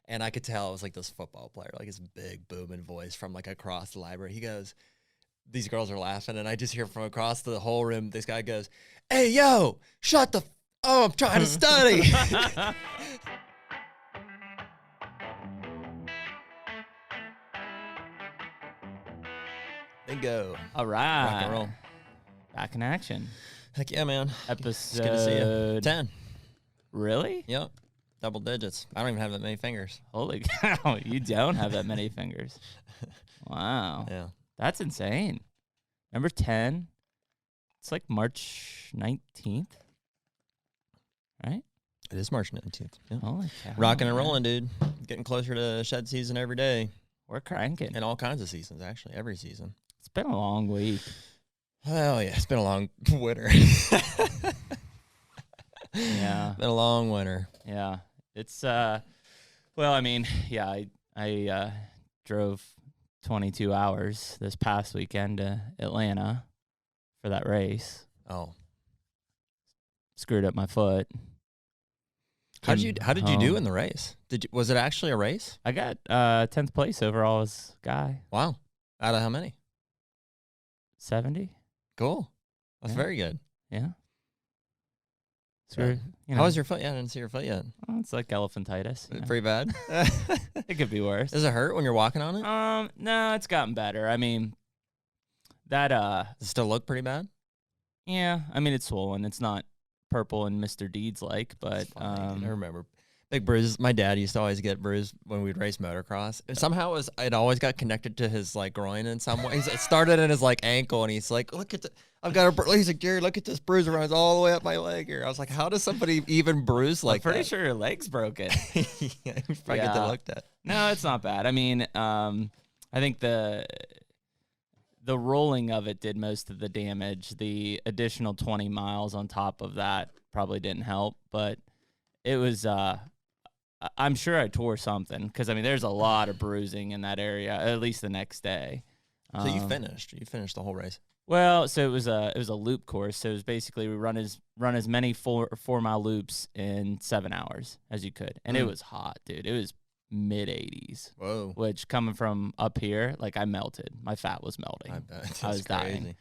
And I could tell it was like this football player, like his big booming voice from like across the library. He goes, these girls are laughing, and I just hear from across the whole room, this guy goes, "Hey, yo, shut the oh, I'm trying to study." Bingo. All right. Rock and roll. Back in action. Heck yeah, man. Episode. It's good to see you. 10. Really? Yep. Double digits. I don't even have that many fingers. Holy cow. You don't have that many fingers. Wow. Yeah. That's insane. Number 10. It's like March 19th. Right? It is March 19th. Yeah. Holy cow. Rocking and rolling, dude. Getting closer to shed season every day. We're cranking. And all kinds of seasons, actually. Every season. It's been a long week. Hell yeah. It's been a long winter. Yeah. Been a long winter. Yeah. It's, well, I mean, yeah, I drove 22 hours this past weekend to Atlanta for that race. Oh. Screwed up my foot. How did you do in the race? Was it actually a race? I got 10th place overall as guy. Wow. Out of how many? 70. Cool. That's Yeah. very good. Yeah. Screwed. How was your foot? Yeah, I didn't see your foot yet. Oh, it's like elephantitis. You know. Pretty bad. It could be worse. Does it hurt when you're walking on it? No, it's gotten better. I mean, that Does it still look pretty bad? yeah. I mean, it's swollen. It's not purple and Mr. Deeds like, but I remember big bruises. My dad used to always get bruised when we'd race motocross. And somehow it always got connected to his like groin in some way. It started in his like ankle, and he's like, "Look at I've got a." He's like, "Jared, look at this bruise runs all the way up my leg here." I was like, "How does somebody even bruise like that?" I'm pretty sure your leg's broken. Yeah, we probably get that looked at. No, it's not bad. I mean, I think the rolling of it did most of the damage. The additional 20 miles on top of that probably didn't help, but it was, I'm sure I tore something because, I mean, there's a lot of bruising in that area, at least the next day. So you finished the whole race. Well, so it was a loop course. So it was basically we run as many 4-mile loops in 7 hours as you could. And it was hot, dude. It was mid 80s. Whoa. Which coming from up here, like I melted. My fat was melting. I bet. That's I was crazy.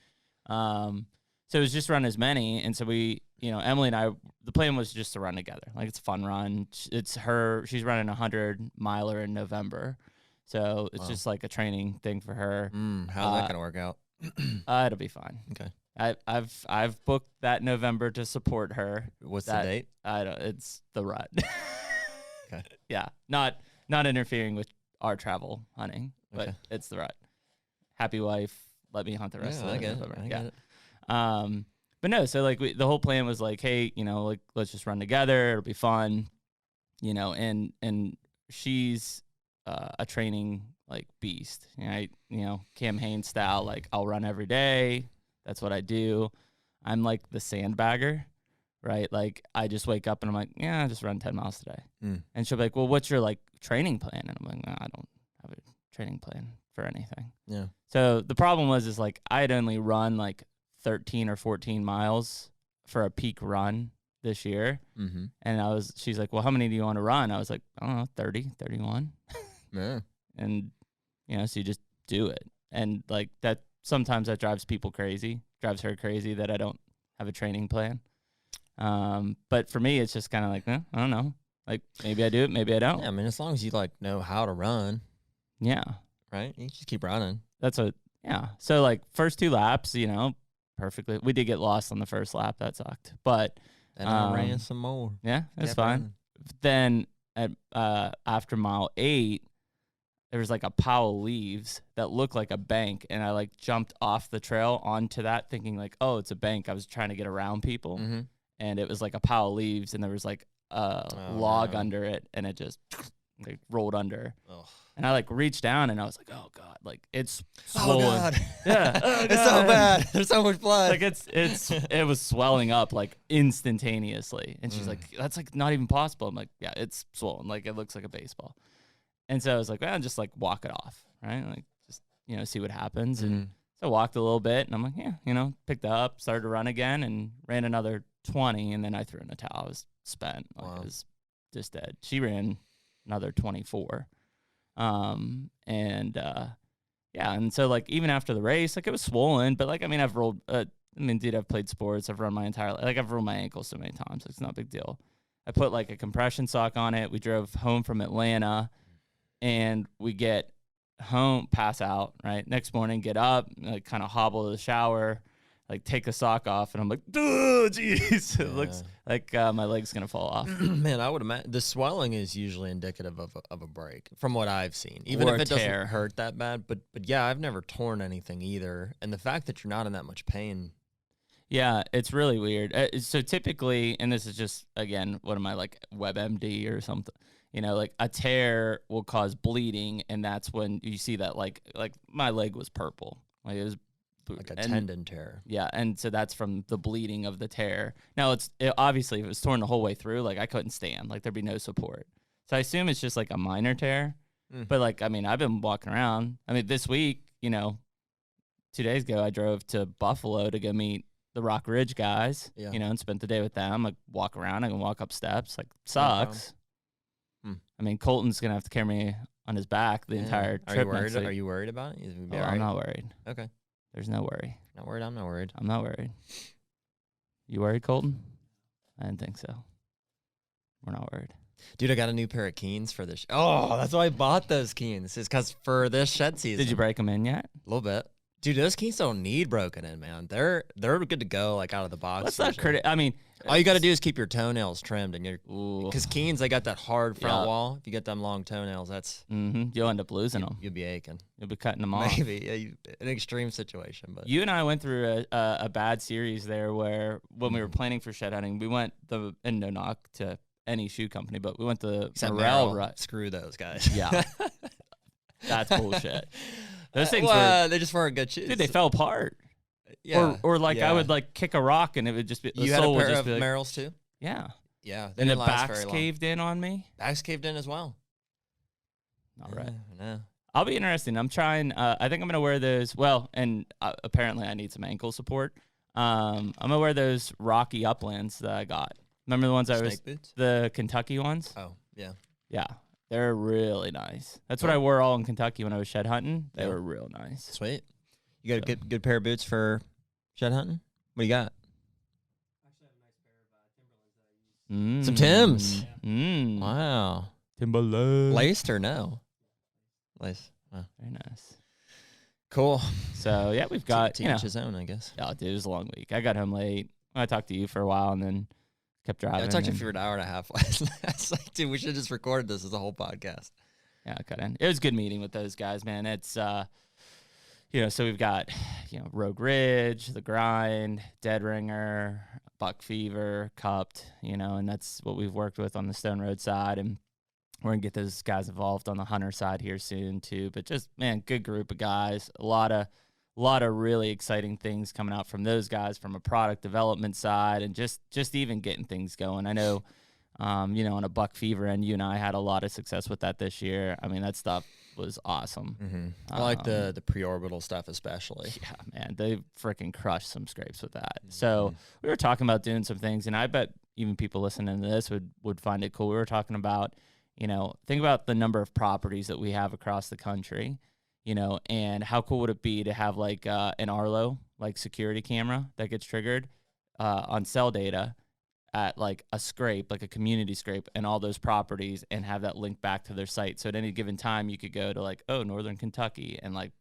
dying. So it was just run as many. And so we, Emily and I, the plan was just to run together. Like it's a fun run. She's running 100-miler in November. So it's just like a training thing for her. How's that going to work out? It'll be fine. Okay. I've booked that November to support her. What's the date? It's the rut. Okay. Yeah. Not interfering with our travel hunting, but it's the rut. Happy wife, let me hunt the rest of the November. I get it. But no, so like the whole plan was like, hey, like let's just run together. It'll be fun, and she's a training like beast. Cam Haines style, like I'll run every day. That's what I do. I'm like the sandbagger, right? Like I just wake up and I'm like, yeah, I just run 10 miles today. And she'll be like, well, what's your like training plan? And I'm like, no, I don't have a training plan for anything. Yeah. So the problem is like I'd only run like 13 or 14 miles for a peak run this year. Mm-hmm. And she's like, well, how many do you want to run? I was like, I don't know, 30, 31. Yeah. And, so you just do it. And like that, sometimes that drives her crazy that I don't have a training plan. But for me, it's just kind of like, I don't know. Like maybe I do it, maybe I don't. Yeah, I mean, as long as you like know how to run. Yeah. Right? You just keep running. Yeah. So like first 2 laps, perfectly. We did get lost on the first lap. That sucked. But and I ran some more. Yeah, it's fine. Running. Then after mile 8, there was like a pile of leaves that looked like a bank, and I like jumped off the trail onto that thinking like, oh, it's a bank. I was trying to get around people, and it was like a pile of leaves, and there was like a log under it, and it just like rolled under. Oh. And I like reached down, and I was like, oh God, like it's swollen. Oh God. Yeah. Oh, it's so bad. There's so much blood. Like it was swelling up like instantaneously. And she's like, that's like not even possible. I'm like, yeah, it's swollen. Like it looks like a baseball. And so I was like, well, just like walk it off. Right. Like just, see what happens. And so I walked a little bit, and I'm like, yeah, picked up, started to run again, and ran another 20. And then I threw in the towel. I was spent. Like I was just dead. She ran another 24. Yeah, and so like even after the race, like it was swollen, but like I mean I've rolled. Dude, I've played sports. I've run my entire life. Like I've rolled my ankle so many times. It's not a big deal. I put like a compression sock on it. We drove home from Atlanta, and we get home, pass out, right? Next morning, get up, like kind of hobble to the shower, like take the sock off, and I'm like, duh, jeez. It looks like my leg's going to fall off. Man, I would imagine the swelling is usually indicative of a break from what I've seen, even Or if a it doesn't tear. hurt that bad. But yeah, I've never torn anything either. And the fact that you're not in that much pain. Yeah, it's really weird. So typically, and this is just, again, what am I, like WebMD or something? You know, like a tear will cause bleeding, and that's when you see that, like my leg was purple. Like it was Like a tendon tear. Yeah, and so that's from the bleeding of the tear. Now, obviously, if it was torn the whole way through, like I couldn't stand. Like there'd be no support. So I assume it's just like a minor tear. But like, I mean, I've been walking around. I mean, this week, 2 days ago, I drove to Buffalo to go meet the Rock Ridge guys, and spent the day with them. Like walk around, I can walk up steps. Like sucks. I mean, Colton's gonna have to carry me on his back the entire trip. Are you worried? Are you worried about it? I'm not worried. Okay. There's no worry. Not worried. I'm not worried. I'm not worried. You worried, Colton? I didn't think so. We're not worried. Dude, I got a new pair of Keens for this. Oh, that's why I bought those Keens. Is because for this shed season. Did you break them in yet? A little bit. Dude, those Keens don't need broken in, man. They're good to go, like out of the box. Let's not credit. I mean, all you got to do is keep your toenails trimmed, and because Keens, they got that hard front wall. If you get them long toenails, that's you'll end up losing them. You'll be aching. You'll be cutting them off. Maybe an extreme situation, but you and I went through a bad series there where when we were planning for shed hunting, we went and no knock to any shoe company, but we went to Morel. Right? Screw those guys. Yeah, that's bullshit. Those things they just weren't good shoes. Dude, they fell apart. Yeah. Or like I would like kick a rock and it would just be. You had a pair of Merrells too? Yeah. Yeah. And the backs caved in on me. Backs caved in as well. All right. No. I'll be interesting. I'm trying. I think I'm gonna wear those. Well, and apparently I need some ankle support. I'm gonna wear those Rocky Uplands that I got. Remember the ones boots? The Kentucky ones? Oh yeah. Yeah. They're really nice. That's what I wore all in Kentucky when I was shed hunting. They were real nice. Sweet. You got a good pair of boots for shed hunting? What do you got? Actually, I have a nice pair of Timberlands that I use. Some Timbs. Mm. Wow. Timberland. Laced or no? Laced. Wow. Very nice. Cool. So yeah, we've got to each his own, I guess. Yeah, dude, it was a long week. I got home late. I talked to you for a while and then kept driving. I talked to you for an hour and a half last night. I was like, dude, we should have just recorded this as a whole podcast. Yeah, I cut in. It was a good meeting with those guys, man. It's so we've got Rogue Ridge, The Grind, Dead Ringer, Buck Fever, Cupped, and that's what we've worked with on the Stone Road side, and we're gonna get those guys involved on the Hunter side here soon too. But just good group of guys. A lot of really exciting things coming out from those guys from a product development side, and just even getting things going. I know, on a Buck Fever end, you and I had a lot of success with that this year. I mean, that stuff was awesome. Mm-hmm. I like the pre-orbital stuff especially. Yeah, man, they freaking crushed some scrapes with that. Mm-hmm. So we were talking about doing some things, and I bet even people listening to this would find it cool. We were talking about, think about the number of properties that we have across the country, and how cool would it be to have like an Arlo, like security camera that gets triggered on cell data at like a scrape, like a community scrape, and all those properties, and have that link back to their site. So at any given time, you could go to like, Northern Kentucky, and like,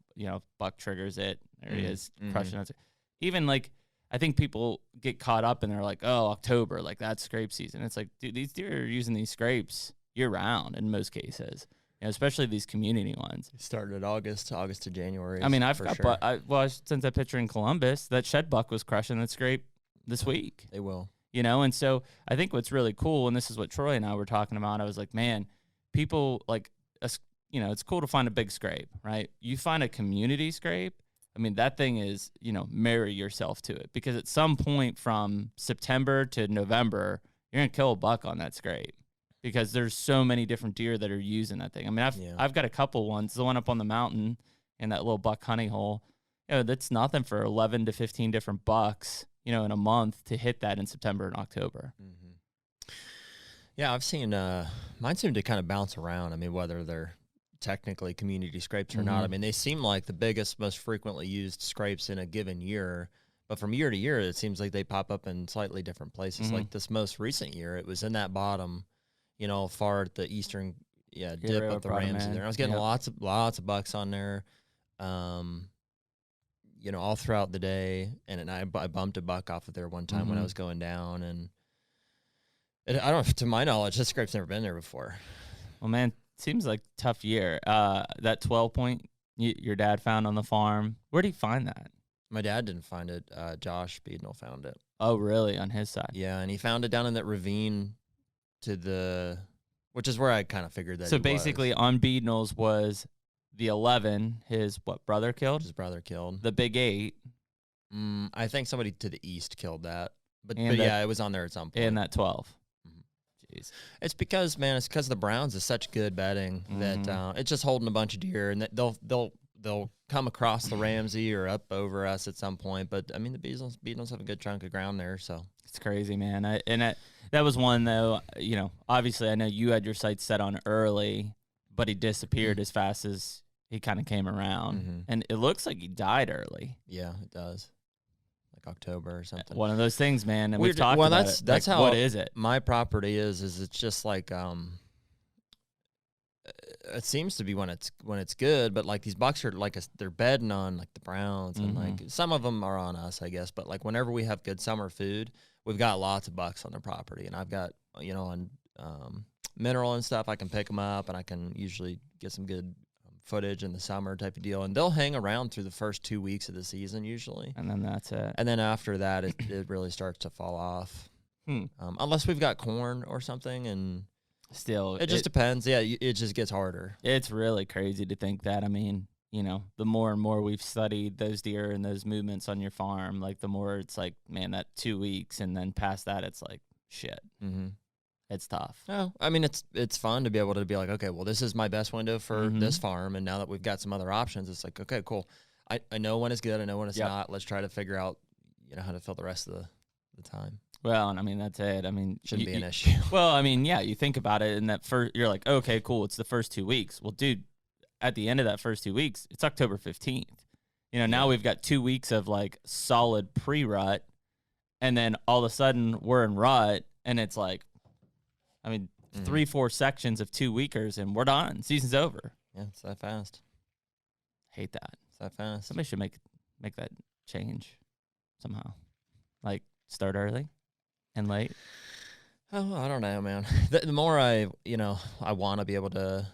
Buck triggers it. There he is, crushing it. Even like, I think people get caught up and they're like, October, like that's scrape season. It's like, dude, these deer are using these scrapes year round in most cases, especially these community ones. It started August to January. I mean, I've got, sure. Since I picture in Columbus, that shed buck was crushing that scrape this week. They will. And so I think what's really cool, and this is what Troy and I were talking about, I was like, man, people like, it's cool to find a big scrape, right? You find a community scrape, I mean, that thing is, marry yourself to it, because at some point from September to November, you're going to kill a buck on that scrape, because there's so many different deer that are using that thing. I mean, I've got a couple ones, the one up on the mountain in that little buck honey hole, that's nothing for 11 to 15 different bucks, in a month to hit that in September and October. Mm-hmm. Yeah, I've seen mine seem to kind of bounce around. I mean, whether they're technically community scrapes or not. I mean, they seem like the biggest, most frequently used scrapes in a given year. But from year to year, it seems like they pop up in slightly different places. Like this most recent year, it was in that bottom, far at the eastern dip of the Ramsey there. I was getting lots of bucks on there, all throughout the day. And I bumped a buck off of there one time when I was going down. And I don't, to my knowledge, this scrape's never been there before. Well, man, seems like a tough year. That 12-point your dad found on the farm, where'd he find that? My dad didn't find it. Josh Beadnell found it. Oh, really? On his side? Yeah, and he found it down in that ravine which is where I kind of figured that. So basically, on Beadnell's was the 11, his brother killed? His brother killed. The big 8. I think somebody to the east killed that. But yeah, it was on there at some point. And that 12. Jeez. It's because the Browns is such good bedding that it's just holding a bunch of deer, and that they'll come across the Ramsey or up over us at some point. But I mean, the Beadnells have a good chunk of ground there, so it's crazy, man. That was one though. Obviously, I know you had your sights set on early, but he disappeared as fast as he kind of came around, and it looks like he died early. Yeah, it does. Like October or something. One of those things, man. And we've talked about it. That's like, how. What is it? My property is it's just like it seems to be when it's good, but like these bucks are like they're bedding on like the Browns, and like some of them are on us, I guess. But like whenever we have good summer food, we've got lots of bucks on the property, and I've got on mineral and stuff, I can pick them up, and I can usually get some good footage in the summer type of deal, and they'll hang around through the first 2 weeks of the season usually, and then that's it. And then after that, it really starts to fall off, unless we've got corn or something, and still, it just depends. Yeah, it just gets harder. It's really crazy to think that. I mean, the more and more we've studied those deer and those movements on your farm, like the more it's like, man, that 2 weeks, and then past that, it's like shit. It's tough. Oh, I mean, it's fun to be able to be like, okay, well, this is my best window for this farm, and now that we've got some other options, it's like, okay, cool. I know when it's good, I know when it's not. Let's try to figure out, how to fill the rest of the time. Well, and I mean, that's it. I mean, shouldn't be an issue. Well, I mean, yeah, you think about it, and that first, you're like, okay, cool, it's the first 2 weeks. Well, dude, at the end of that first 2 weeks, it's October 15th. Now we've got 2 weeks of like solid pre-rut, and then all of a sudden we're in rut, and it's like, I mean, 3-4 sections of 2 weekers, and we're done. Season's over. Yeah, it's that fast. Hate that. It's that fast. Somebody should make that change somehow. Like, start early and late. Oh, I don't know, man. The more I want to be able to.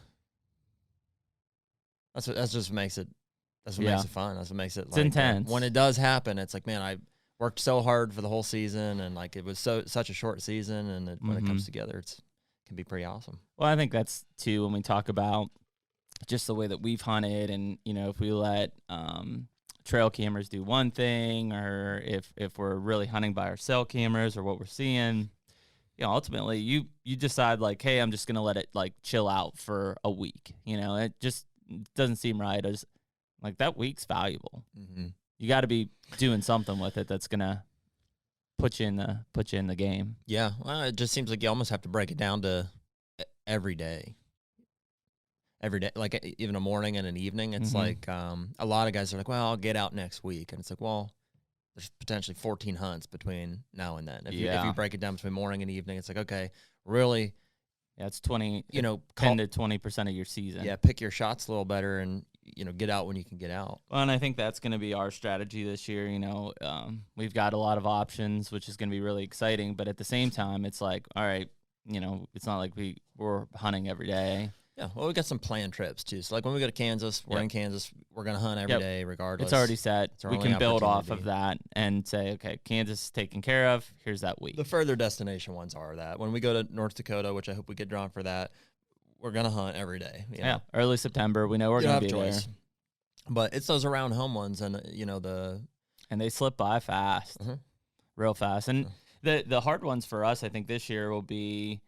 That's just makes it. That's what makes it fun. That's what makes it. It's intense. When it does happen, it's like, man, I worked so hard for the whole season, and like it was such a short season, and when it comes together, it can be pretty awesome. Well, I think that's too when we talk about just the way that we've hunted, and if we let trail cameras do one thing, or if we're really hunting by our cell cameras or what we're seeing, ultimately you decide like, hey, I'm just gonna let it like chill out for a week. It just doesn't seem right. As like that week's valuable. You got to be doing something with it that's gonna put you in the game. Yeah, well, it just seems like you almost have to break it down to every day. Every day, like even a morning and an evening. It's like a lot of guys are like, well, I'll get out next week. And it's like, well, there's potentially 14 hunts between now and then. If you break it down between morning and evening, it's like, okay, really. Yeah, it's 10 to 20% of your season. Yeah, pick your shots a little better and, get out when you can get out. Well, and I think that's going to be our strategy this year. We've got a lot of options, which is going to be really exciting. But at the same time, it's like, all right, it's not like we're hunting every day. Yeah, well, we got some planned trips, too. So, like, when we go to Kansas, we're in Kansas. We're going to hunt every day regardless. It's already set. We can build off of that and say, okay, Kansas is taken care of. Here's that week. The further destination ones are that. When we go to North Dakota, which I hope we get drawn for that, we're going to hunt every day. Yeah, early September. We know we're going to be there. But it's those around home ones, and, And they slip by fast, real fast. And the hard ones for us, I think, this year will be,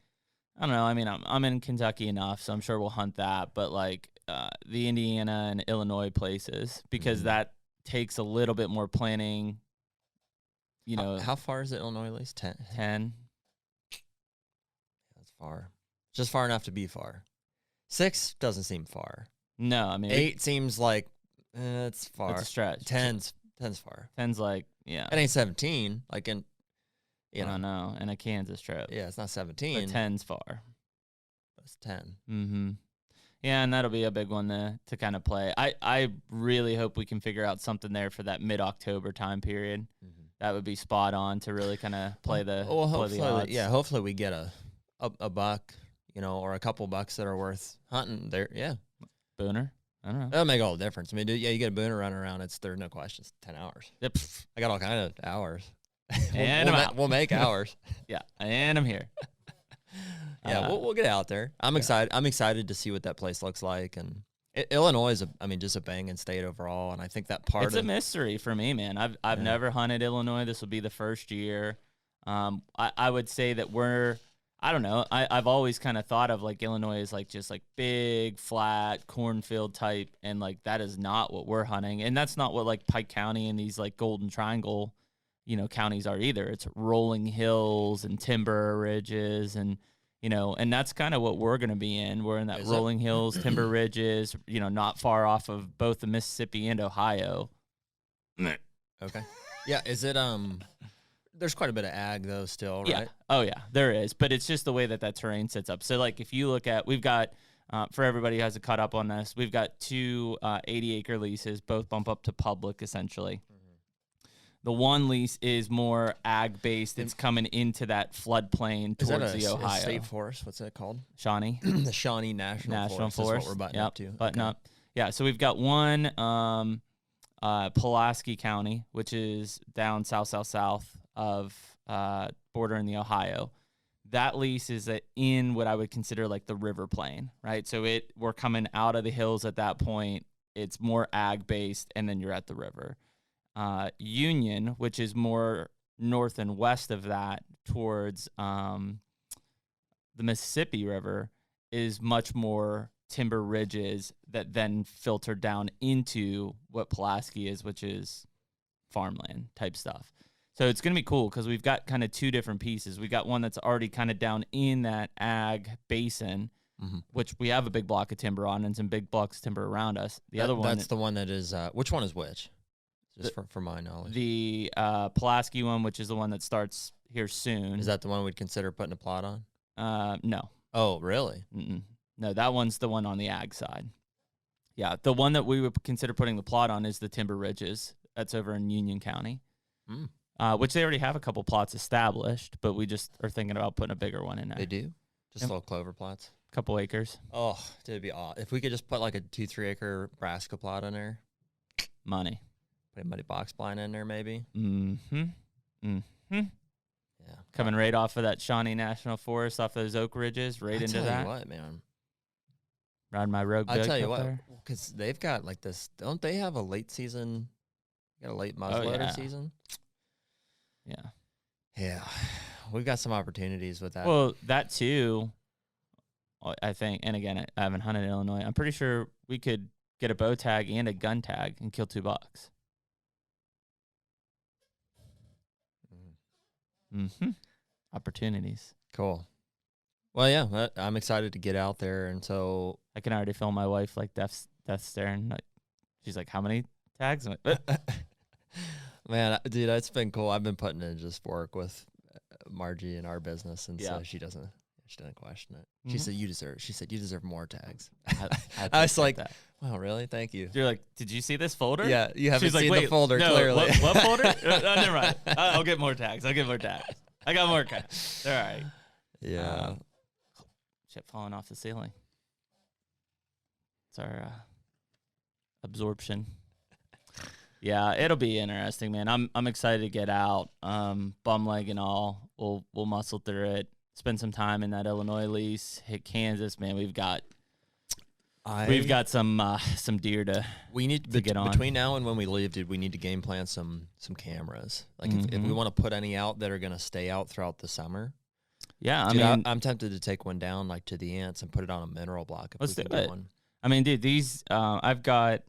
I don't know. I mean, I'm in Kentucky enough, so I'm sure we'll hunt that. But like the Indiana and Illinois places, because that takes a little bit more planning. How far is it, Illinois at least? 10? 10. That's far. Just far enough to be far. 6 doesn't seem far. No, I mean 8 seems like it's far. It's a stretch. 10's far. 10's like yeah. It ain't 17. Like in, you know. I know, and a Kansas trip. Yeah, it's not 17. But 10's far. But it's 10. Mm-hmm. Yeah, and that'll be a big one to kind of play. I really hope we can figure out something there for that mid-October time period. Mm-hmm. That would be spot on to really kind of play the play the odds. Yeah, hopefully we get a buck, or a couple bucks that are worth hunting there. Yeah. Booner. I don't know. That'll make all the difference. I mean, you get a booner running around, there's no question. It's 10 hours. Yep. I got all kind of hours. And we'll make hours. Yeah, and I'm here. Yeah, we'll get out there. I'm excited. I'm excited to see what that place looks like. And Illinois is, just a banging state overall. And I think that part it's a mystery for me, man. I've never hunted Illinois. This will be the first year. I would say that I don't know. I've always kind of thought of like Illinois as like just like big, flat, cornfield type. And like that is not what we're hunting. And that's not what like Pike County and these like Golden Triangle, counties are either. It's rolling hills and timber ridges and, and that's kind of what we're going to be in. We're in that rolling hills, timber ridges, not far off of both the Mississippi and Ohio. Okay. Yeah. Is it, there's quite a bit of ag though still, right? Yeah. Oh yeah, there is. But it's just the way that terrain sets up. So like if you look at, we've got, for everybody who has a cut up on this, we've got 2 80-acre leases, both bump up to public essentially. The one lease is more ag-based. It's coming into that floodplain towards the Ohio. A state forest? What's that called? Shawnee. The Shawnee National Forest. That's what we're buttoning up to. Button up. Yeah, so we've got one Pulaski County, which is down south of bordering the Ohio. That lease is in what I would consider like the river plain, right? So we're coming out of the hills at that point. It's more ag-based, and then you're at the river. Union, which is more north and west of that towards the Mississippi River, is much more timber ridges that then filter down into what Pulaski is, which is farmland type stuff. So it's going to be cool because we've got kind of 2 different pieces. We got one that's already kind of down in that ag basin, which we have a big block of timber on and some big blocks of timber around us. The other one, that's the one that is, which one is which? Just for my knowledge. The Pulaski one, which is the one that starts here soon. Is that the one we'd consider putting a plot on? No. Oh, really? No, that one's the one on the ag side. Yeah, the one that we would consider putting the plot on is the Timber Ridges. That's over in Union County, which they already have a couple plots established, but we just are thinking about putting a bigger one in there. They do? Just little clover plots? Couple acres. Oh, it'd be awesome. If we could just put like a 2-3 acre brassica plot in there. Money. Put a muddy box blind in there, maybe. Yeah. Coming right off of that Shawnee National Forest, off those oak ridges, into that. I tell you what, man. Ride my road. I tell you what, because they've got like this. Don't they have a late season? Got a late muzzleloader season. Yeah. Yeah, we've got some opportunities with that. Well, that too. I think, and again, I haven't hunted in Illinois. I'm pretty sure we could get a bow tag and a gun tag and kill 2 bucks. Opportunities. Cool. Well, yeah, I'm excited to get out there, and so I can already feel my wife like death staring. Like, she's like, "How many tags?" I'm like, man, dude, it's been cool. I've been putting in just work with Margie in our business, and so she doesn't question it. She said, "You deserve more tags." I was like, "Wow, really? Thank you." You're like, "Did you see this folder?" Yeah, you haven't She's seen like, the folder clearly. What folder? Never mind. I'll get more tags. I got more tags. They're all right. Yeah. Shit falling off the ceiling. It's our absorption. Yeah, it'll be interesting, man. I'm excited to get out. Bum leg and all. We'll muscle through it. Spend some time in that Illinois lease. Hit Kansas, man. We've got some deer to get on. Between now and when we leave, dude, we need to game plan some cameras. Like if we want to put any out that are gonna stay out throughout the summer. Yeah, dude, I'm tempted to take one down like to the ants and put it on a mineral block. Let's do it. One. I mean, dude, these I've got,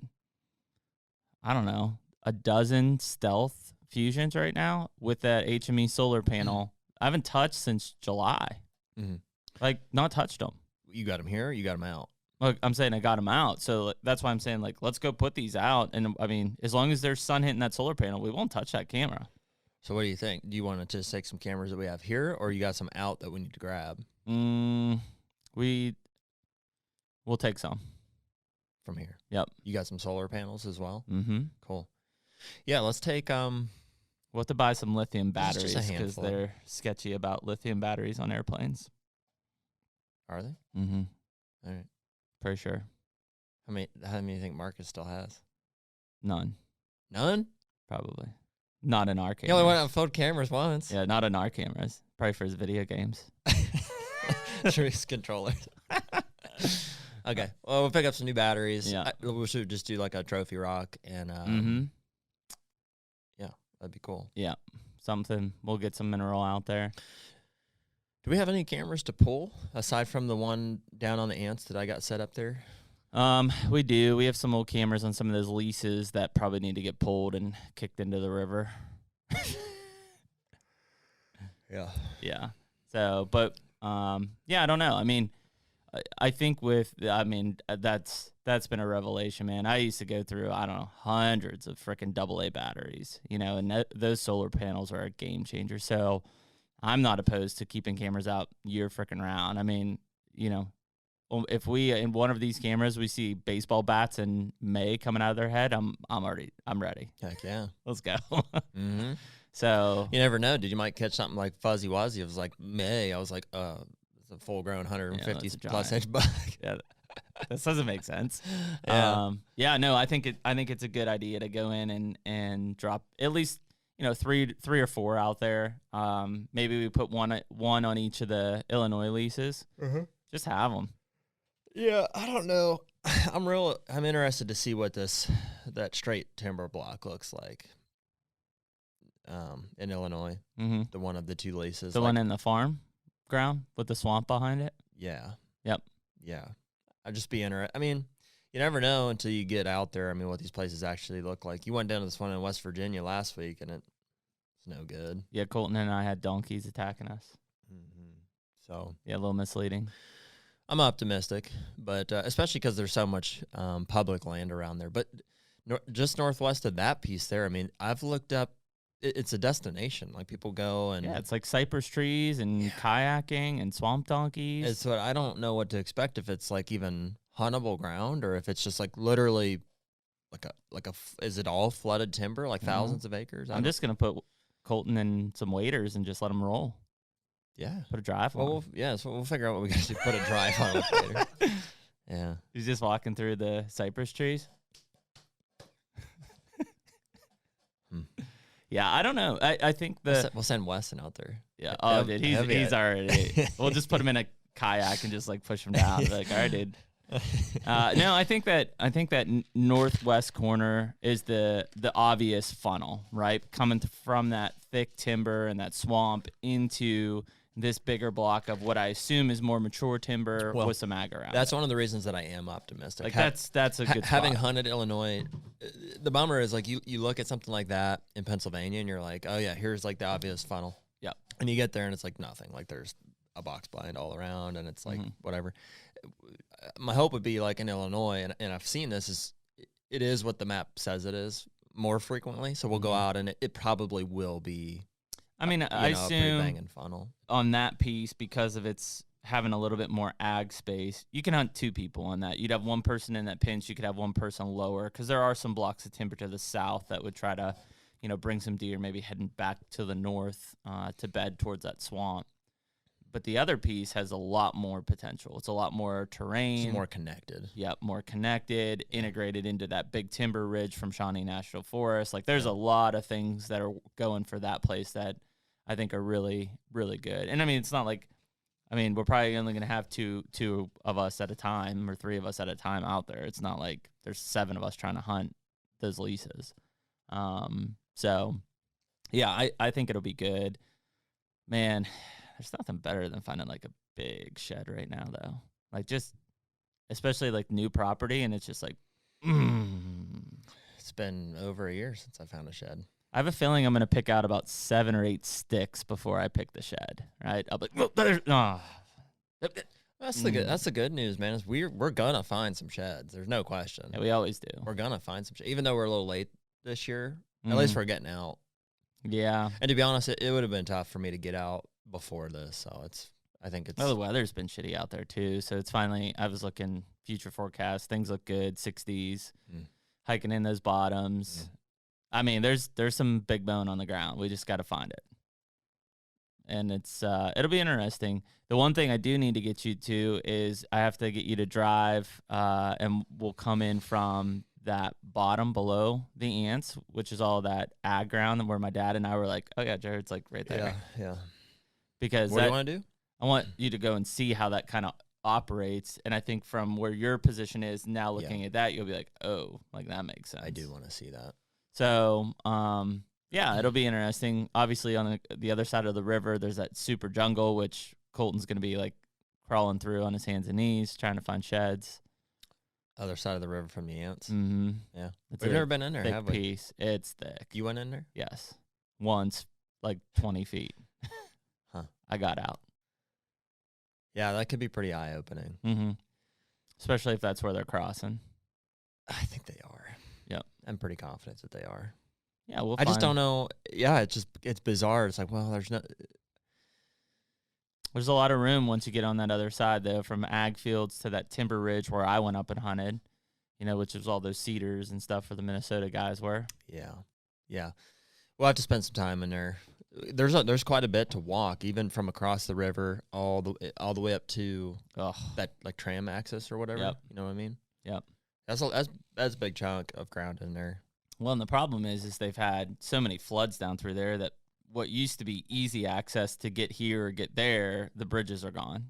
I don't know, a dozen stealth fusions right now with that HME solar panel. I haven't touched since July. Like, not touched them. You got them here, you got them out. Look, I'm saying I got them out. So that's why I'm saying, like, let's go put these out. And, I mean, as long as there's sun hitting that solar panel, we won't touch that camera. So what do you think? Do you want to just take some cameras that we have here, or you got some out that we need to grab? We'll take some. From here. Yep. You got some solar panels as well? Mm-hmm. Cool. Yeah, let's take We'll have to buy some lithium This is just a batteries because handful. they're sketchy about lithium batteries on airplanes. Are they? Mm-hmm. All right. Pretty sure. How many do you think Marcus still has? None. None? Probably. Not in our He only went cameras. out and phoned cameras once. Yeah, not in our cameras. Probably for his video games. Trace controllers. Okay. Well, we'll pick up some new batteries. Yeah. We should just do like a trophy rock and Mm-hmm. yeah, that'd be cool. Yeah. Something. We'll get some mineral out there. Do we have any cameras to pull aside from the one down on the ants that I got set up there? We do. We have some old cameras on some of those leases that probably need to get pulled and kicked into the river. Yeah. Yeah. So, but yeah, I don't know. I mean, I think that's been a revelation, man. I used to go through, I don't know, hundreds of freaking AA batteries, and those solar panels are a game changer. So I'm not opposed to keeping cameras out year freaking round. I mean, if we, in one of these cameras, we see baseball bats in May coming out of their head, I'm ready. Heck yeah. Let's go. Mm-hmm. So You never know, dude. You might catch something like Fuzzy Wuzzy. It was like May. I was like, it's a full-grown 150 that's a plus giant. inch buck. yeah, this doesn't make sense. Yeah. No, I think it's a good idea to go in and drop at least three or four out there. Maybe we put one on each of the Illinois leases. Just have them. Yeah, I don't know. I'm interested to see what that straight timber block looks like. In Illinois, Mm-hmm. the one of the two leases. The one in the farm ground with the swamp behind it. Yeah. Yep. Yeah. I'd just be interested. I mean, you never know until you get out there. I mean, what these places actually look like. You went down to this one in West Virginia last week, and it's no good. Yeah, Colton and I had donkeys attacking us. Mm-hmm. So Yeah, a little misleading. I'm optimistic, but especially because there's so much public land around there. But just northwest of that piece there, I mean, I've looked up. It's a destination. Like people go and Yeah, it's like cypress trees and kayaking and swamp donkeys. it's what I don't know what to expect, if it's like even huntable ground or if it's just like literally is it all flooded timber, like thousands of acres? I'm just gonna put Colton in some waders and just let him roll. Yeah. Put a drive on. Well, so we'll figure out what we got to put a drive on it later. Yeah. He's just walking through the cypress trees. Yeah, I don't know. I think We'll send Weston out there. yeah. Oh, dude, he's already. We'll just put him in a kayak and just like push him down. Like, all right, dude. No, I think that northwest corner is the obvious funnel, right? Coming from that thick timber and that swamp into this bigger block of what I assume is more mature timber with some ag around. That's one of the reasons that I am optimistic. like that's a good having spot. hunted Illinois. The bummer is like you look at something like that in Pennsylvania and you're like, oh yeah, here's like the obvious funnel. Yeah. And you get there and it's like nothing. Like there's a box blind all around and it's like whatever. My hope would be like in Illinois, and I've seen this, is it is what the map says it is more frequently. So we'll go out and it probably will be. I mean, I a pretty assume banging funnel on that piece, because of its having a little bit more ag space, you can hunt two people on that. You'd have one person in that pinch. You could have one person lower, because there are some blocks of timber to the south that would try to, bring some deer, maybe heading back to the north to bed towards that swamp. But the other piece has a lot more potential. It's a lot more terrain. It's more connected. Yep, more connected, integrated into that big timber ridge from Shawnee National Forest. Like, there's a lot of things that are going for that place that I think are really, really good. And I mean, it's not like, we're probably only going to have two of us at a time or three of us at a time out there. It's not like there's 7 of us trying to hunt those leases. So, yeah, I think it'll be good. Man, there's nothing better than finding like a big shed right now, though. Like, just, especially like new property, and it's just like, It's been over a year since I found a shed. I have a feeling I'm going to pick out about 7 or 8 sticks before I pick the shed, right? I'll be like, That's the good news, man. Is we're gonna find some sheds. There's no question. Yeah, we always do. We're gonna find some sheds, even though we're a little late this year. At least we're getting out. Yeah. And to be honest, it would have been tough for me to get out before this. So I think it's. Well, the weather's been shitty out there too. So it's finally. I was looking future forecast. Things look good. 60s. Hiking in those bottoms. I mean, there's some big bone on the ground. We just got to find it. And it'll be interesting. The one thing I do need to get you to is I have to get you to drive, and we'll come in from that bottom below the ants, which is all that ag ground where my dad and I were like, oh yeah, Jared's like right there. Yeah. Because what do you want to do? I want you to go and see how that kind of operates. And I think from where your position is now looking at that, you'll be like, oh, like that makes sense. I do want to see that. So, yeah, it'll be interesting. Obviously, on the other side of the river, there's that super jungle, which Colton's going to be like crawling through on his hands and knees, trying to find sheds. Other side of the river from the ants. Mm-hmm. Yeah. It's We've never been in there, thick have we? piece. It's thick. You went in there? Yes. Once, like 20 feet. Huh. I got out. Yeah, that could be pretty eye-opening. Mm-hmm. Especially if that's where they're crossing. I think they are. Yep. I'm pretty confident that they are. Yeah, I just don't know. Yeah, it's bizarre. It's like, well, There's a lot of room once you get on that other side, though, from ag fields to that timber ridge where I went up and hunted, which is all those cedars and stuff where the Minnesota guys were. Yeah. We'll have to spend some time in there. There's quite a bit to walk, even from across the river all the way up to that like tram access or whatever. Yep. You know what I mean? Yep. That's a big chunk of ground in there. Well, and the problem is they've had so many floods down through there that what used to be easy access to get here or get there, the bridges are gone.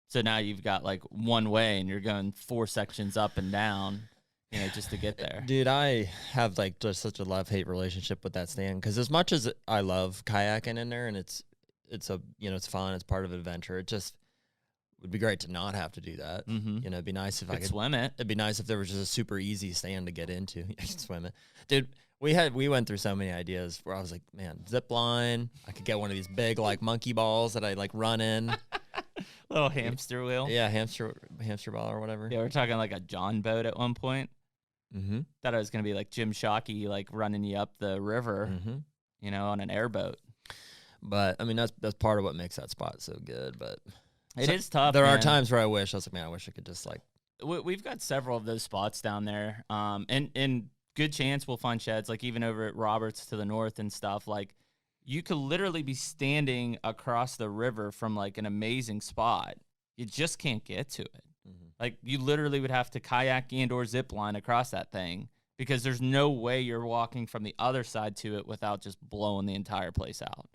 So now you've got like one way and you're going 4 sections up and down, just to get there. Dude, I have like just such a love-hate relationship with that stand because as much as I love kayaking in there and it's it's fun, it's part of an adventure. It just would be great to not have to do that. Mm-hmm. It'd be nice if I could swim it. It'd be nice if there was just a super easy stand to get into. I could swim it, dude. We went through so many ideas where I was like, man, zip line. I could get one of these big like monkey balls that I like run in. Little hamster wheel. Yeah, hamster ball or whatever. Yeah, we're talking like a John boat at one point. Mm-hmm. Thought it was gonna be like Jim Shockey, like running you up the river, on an airboat. But I mean, that's part of what makes that spot so good. But it is tough. There man. are times where I was like, man, I wish I could just like. We've got several of those spots down there, and good chance we'll find sheds, like even over at Roberts to the north and stuff. Like you could literally be standing across the river from like an amazing spot. You just can't get to it. Mm-hmm. Like you literally would have to kayak and or zip line across that thing because there's no way you're walking from the other side to it without just blowing the entire place out.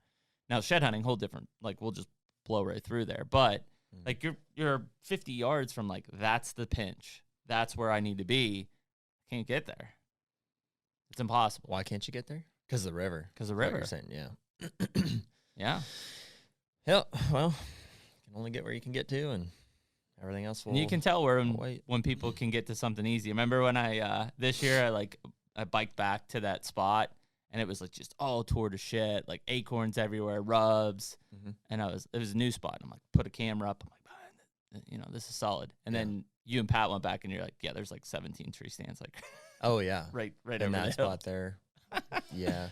Now shed hunting, whole different. Like we'll just blow right through there, but like you're 50 yards from like that's the pinch. That's where I need to be. Can't get there. It's impossible. Why can't you get there? Because of the river. Because of the river. You're saying, yeah. Yeah. Yep. Well, you can only get where you can get to, and everything else will. And you can tell when people can get to something easy. Remember when I this year I biked back to that spot, and it was like just all toward to shit, like acorns everywhere, rubs, and it was a new spot. And I'm like, put a camera up. I'm like, this is solid. And then you and Pat went back, and you're like, yeah, there's like 17 tree stands, like. Oh yeah, right in over that the spot there. Yeah,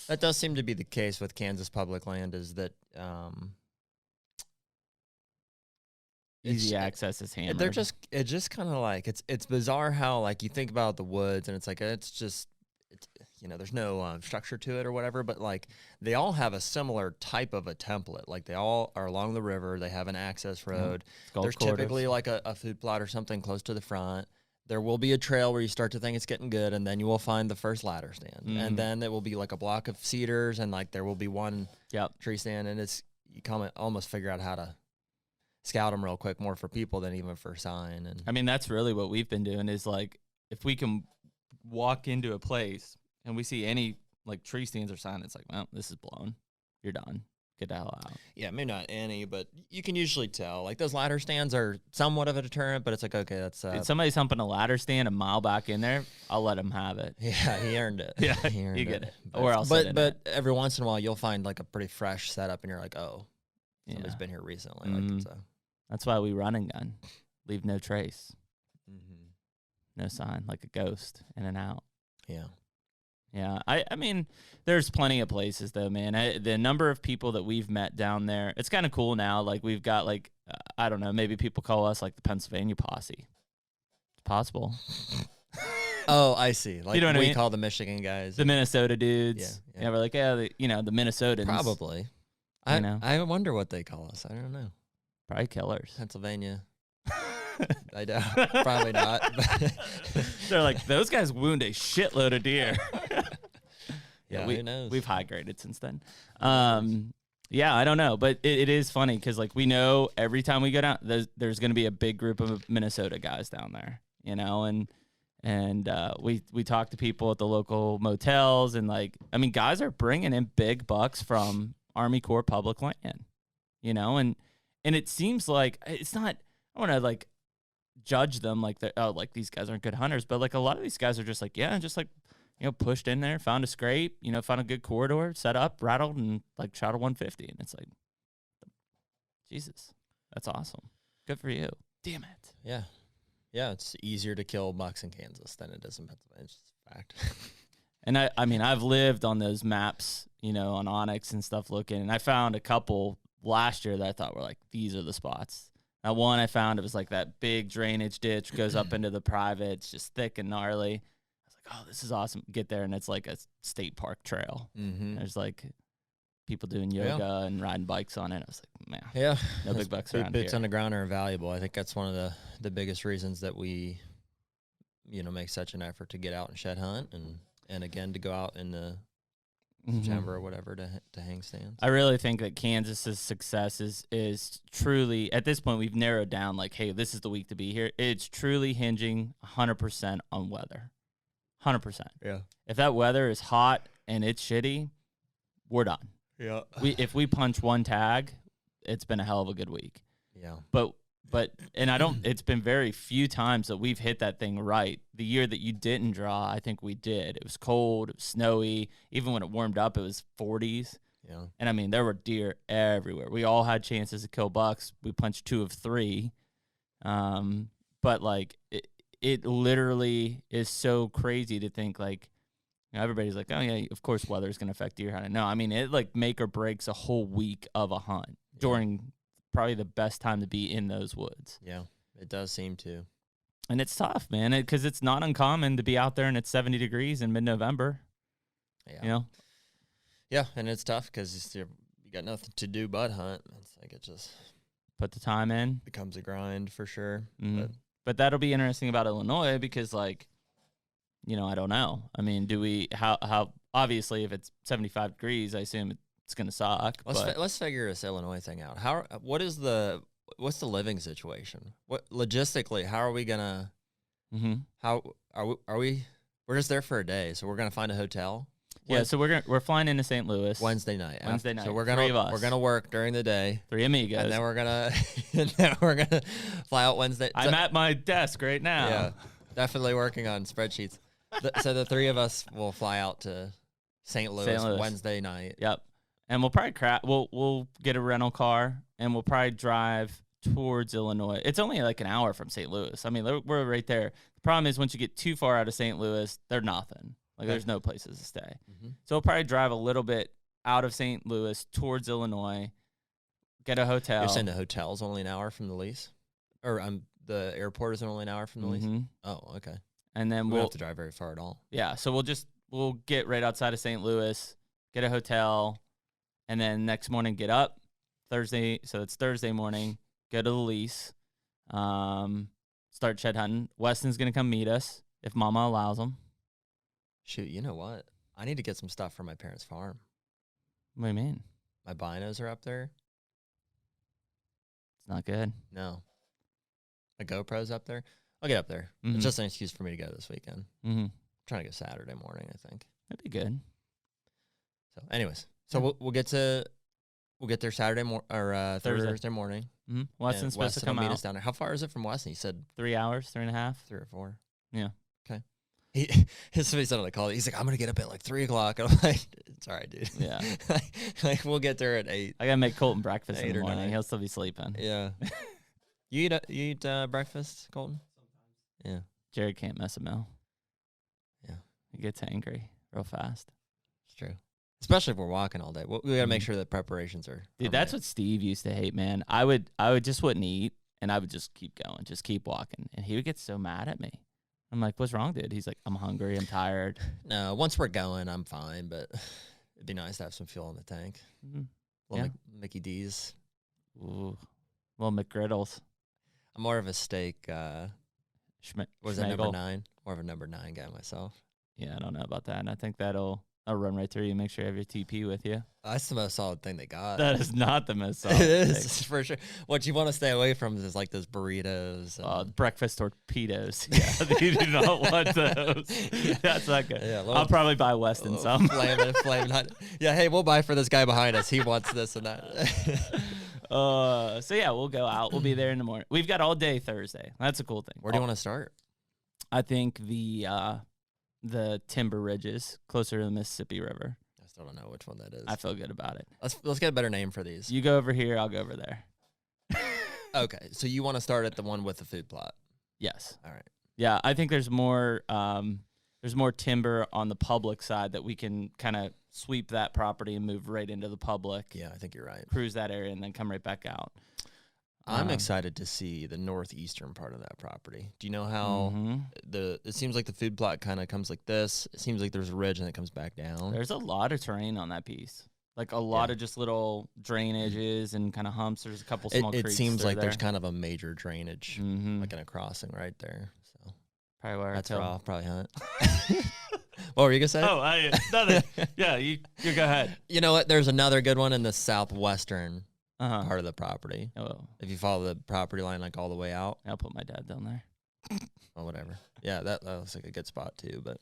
that does seem to be the case with Kansas public land. Is that easy access is hammered? It's just kind of like it's bizarre how like you think about the woods and it's like there's no structure to it or whatever, but like they all have a similar type of a template. Like they all are along the river. They have an access road. There's typically like a food plot or something close to the front. There will be a trail where you start to think it's getting good, and then you will find the first ladder stand. And then it will be like a block of cedars, and like there will be one tree stand, and you almost figure out how to scout them real quick, more for people than even for sign. And I mean, that's really what we've been doing is like if we can walk into a place and we see any like tree stands or sign, it's like, well, this is blown. You're done. Get the hell out. Yeah, maybe not any, but you can usually tell. Like those ladder stands are somewhat of a deterrent, but it's like, okay, that's if somebody's humping a ladder stand a mile back in there, I'll let him have it. Yeah, he earned it. Yeah, he earned you get it. But, Or else, but every once in a while you'll find like a pretty fresh setup, and you're like, oh, somebody's been here recently. Like, so That's why we run and gun. Leave no trace. Mm-hmm. No sign, like a ghost in and out. Yeah. Yeah, I mean, there's plenty of places though, man. The number of people that we've met down there, it's kind of cool now. Like we've got like, I don't know, maybe people call us like the Pennsylvania posse. It's possible. Oh, I see. Like You know what I we mean? call the Michigan guys. The Minnesota dudes. Yeah. Yeah, we're like, yeah, the Minnesotans. Probably. You know? I wonder what they call us. I don't know. Probably killers. Pennsylvania. I doubt. Probably not. They're like, those guys wound a shitload of deer. Yeah, who knows? We've high graded since then. Yeah, I don't know, but it is funny because like we know every time we go down, there's going to be a big group of Minnesota guys down there, you know, and we talk to people at the local motels, and like, I mean, guys are bringing in big bucks from Army Corps public land, you know, and it seems like it's not. I want to like judge them like like these guys aren't good hunters, but like a lot of these guys are just like, yeah, just like, you know, pushed in there, found a scrape, you know, found a good corridor, set up, rattled, and like shot a 150. And it's like, Jesus, that's awesome. Good for you. Damn it. Yeah. Yeah, it's easier to kill bucks in Kansas than it is in Pennsylvania. It's just a fact. And I mean, I've lived on those maps, you know, on Onyx and stuff looking, and I found a couple last year that I thought were like, these are the spots. That one I found, it was like that big drainage ditch goes up into the private. It's just thick and gnarly. I was like, oh, this is awesome. Get there, and it's like a state park trail. Mm-hmm. There's like people doing yoga and riding bikes on it. I was like, man, Yeah. no big bucks around Boots here. on the ground are invaluable. I think that's one of the biggest reasons that we, you know, make such an effort to get out and shed hunt and again to go out in the September or whatever to hang stands. I really think that Kansas's success is truly, at this point, we've narrowed down like, hey, this is the week to be here. It's truly hinging 100% on weather. 100%. Yeah. If that weather is hot and it's shitty, we're done. Yeah. If we punch one tag, it's been a hell of a good week. Yeah. But and I don't, it's been very few times that we've hit that thing right. The year that you didn't draw, I think we did. It was cold, it was snowy. Even when it warmed up, it was 40s. Yeah. And I mean, there were deer everywhere. We all had chances to kill bucks. We punched 2 of 3. But like, it literally is so crazy to think like, you know, everybody's like, oh yeah, of course weather's going to affect deer hunting. No, I mean, it like make or breaks a whole week of a hunt during probably the best time to be in those woods. Yeah, it does seem to. And it's tough, man, because it's not uncommon to be out there and it's 70 degrees in mid-November. Yeah. You know? Yeah, and it's tough because you got nothing to do but hunt. It's like it just Put the time in. becomes a grind for sure. But that'll be interesting about Illinois because, like, you know, I don't know. I mean, how obviously if it's 75 degrees, I assume it's going to suck. Let's figure this Illinois thing out. What's the living situation? What logistically, how are we gonna? How are we? We're just there for a day, so we're gonna find a hotel. Yeah, so we're flying into St. Louis Wednesday night. So we're 3 of us. we're gonna work during the day. 3 amigos. And then we're gonna fly out Wednesday. I'm at my desk right now. Yeah, definitely working on spreadsheets. So the 3 of us will fly out to St. Louis Wednesday night. Yep. And we'll probably we'll get a rental car and we'll probably drive towards Illinois. It's only like an hour from St. Louis. I mean, we're right there. The problem is once you get too far out of St. Louis, they're nothing. Like there's no places to stay. So we'll probably drive a little bit out of St. Louis towards Illinois, get a hotel. You're saying the hotel's only an hour from the lease? Or the airport is only an hour from the lease? Oh, okay. And then we don't have to drive very far at all. Yeah, so we'll get right outside of St. Louis, get a hotel, and then next morning get up Thursday. So it's Thursday morning. Go to the lease, start shed hunting. Weston's gonna come meet us if Mama allows him. Shoot, you know what? I need to get some stuff from my parents' farm. What do you mean? My binos are up there. It's not good. No. My GoPro's up there. I'll get up there. It's just an excuse for me to go this weekend. I'm trying to go Saturday morning, I think. That'd be good. So, anyways, we'll get there Saturday or Thursday morning. Weston's supposed to come meet out. us down there. How far is it from Weston? He said 3 hours, 3.5, 3 or 4. Yeah. Okay. Somebody said on the call. He's like, I'm gonna get up at like 3 o'clock. And I'm like, it's all right, dude. Yeah. like we'll get there at 8. I gotta make Colton breakfast in 8 the or morning. 9. He'll still be sleeping. Yeah. You eat breakfast, Colton? Yeah. Jared can't miss a meal. Yeah. He gets angry real fast. It's true. Especially if we're walking all day. We got to make Mhm. sure that preparations are. Dude, that's what Steve used to hate, man. I would just wouldn't eat, and I would just keep going, just keep walking, and he would get so mad at me. I'm like, "What's wrong, dude?" He's like, "I'm hungry, I'm tired." No, once we're going, I'm fine, but it'd be nice to have some fuel in the tank. Mhm. Little Yeah. Mickey D's. Ooh, little McGriddles. I'm more of a steak. Was that number Schmegel. 9? More of a number 9 guy myself. Yeah, I don't know about that, and I think I'll run right through you. Make sure you have your TP with you. That's the most solid thing they got. That is not the most It solid is thing. for sure. What you want to stay away from is like those burritos. And Breakfast torpedoes. Yeah, you do not want those. That's not good. Yeah, I'll probably buy Weston some. flaming hot. Yeah, hey, we'll buy for this guy behind us. He wants this and that. So yeah, we'll go out. We'll be there in the morning. We've got all day Thursday. That's a cool thing. Where do you want to start? I think the Timber Ridges closer to the Mississippi River. I still don't know which one that is. I feel good about it. Let's get a better name for these. You go over here, I'll go over there. Okay, so you want to start at the one with the food plot. Yes. All right. Yeah, I think there's more timber on the public side that we can kind of sweep that property and move right into the public. Yeah, I think you're right. Cruise that area and then come right back out. I'm excited to see the northeastern part of that property. Do you know how it seems like the food plot kind of comes like this? It seems like there's a ridge and it comes back down. There's a lot of terrain on that piece. Like a lot of just little drainages and kind of humps. There's a couple small It creeks. seems like there's there. kind of a major drainage, Mhm. like in a crossing right there. So Probably where that's I where tell. I'll probably hunt. What were you gonna say? Oh, nothing. Yeah, you go ahead. You know what? There's another good one in the southwestern Uh-huh. part of the property. Oh, If you follow the property line like all the way out, I'll put my dad down there. or whatever. Yeah, that looks like a good spot too. But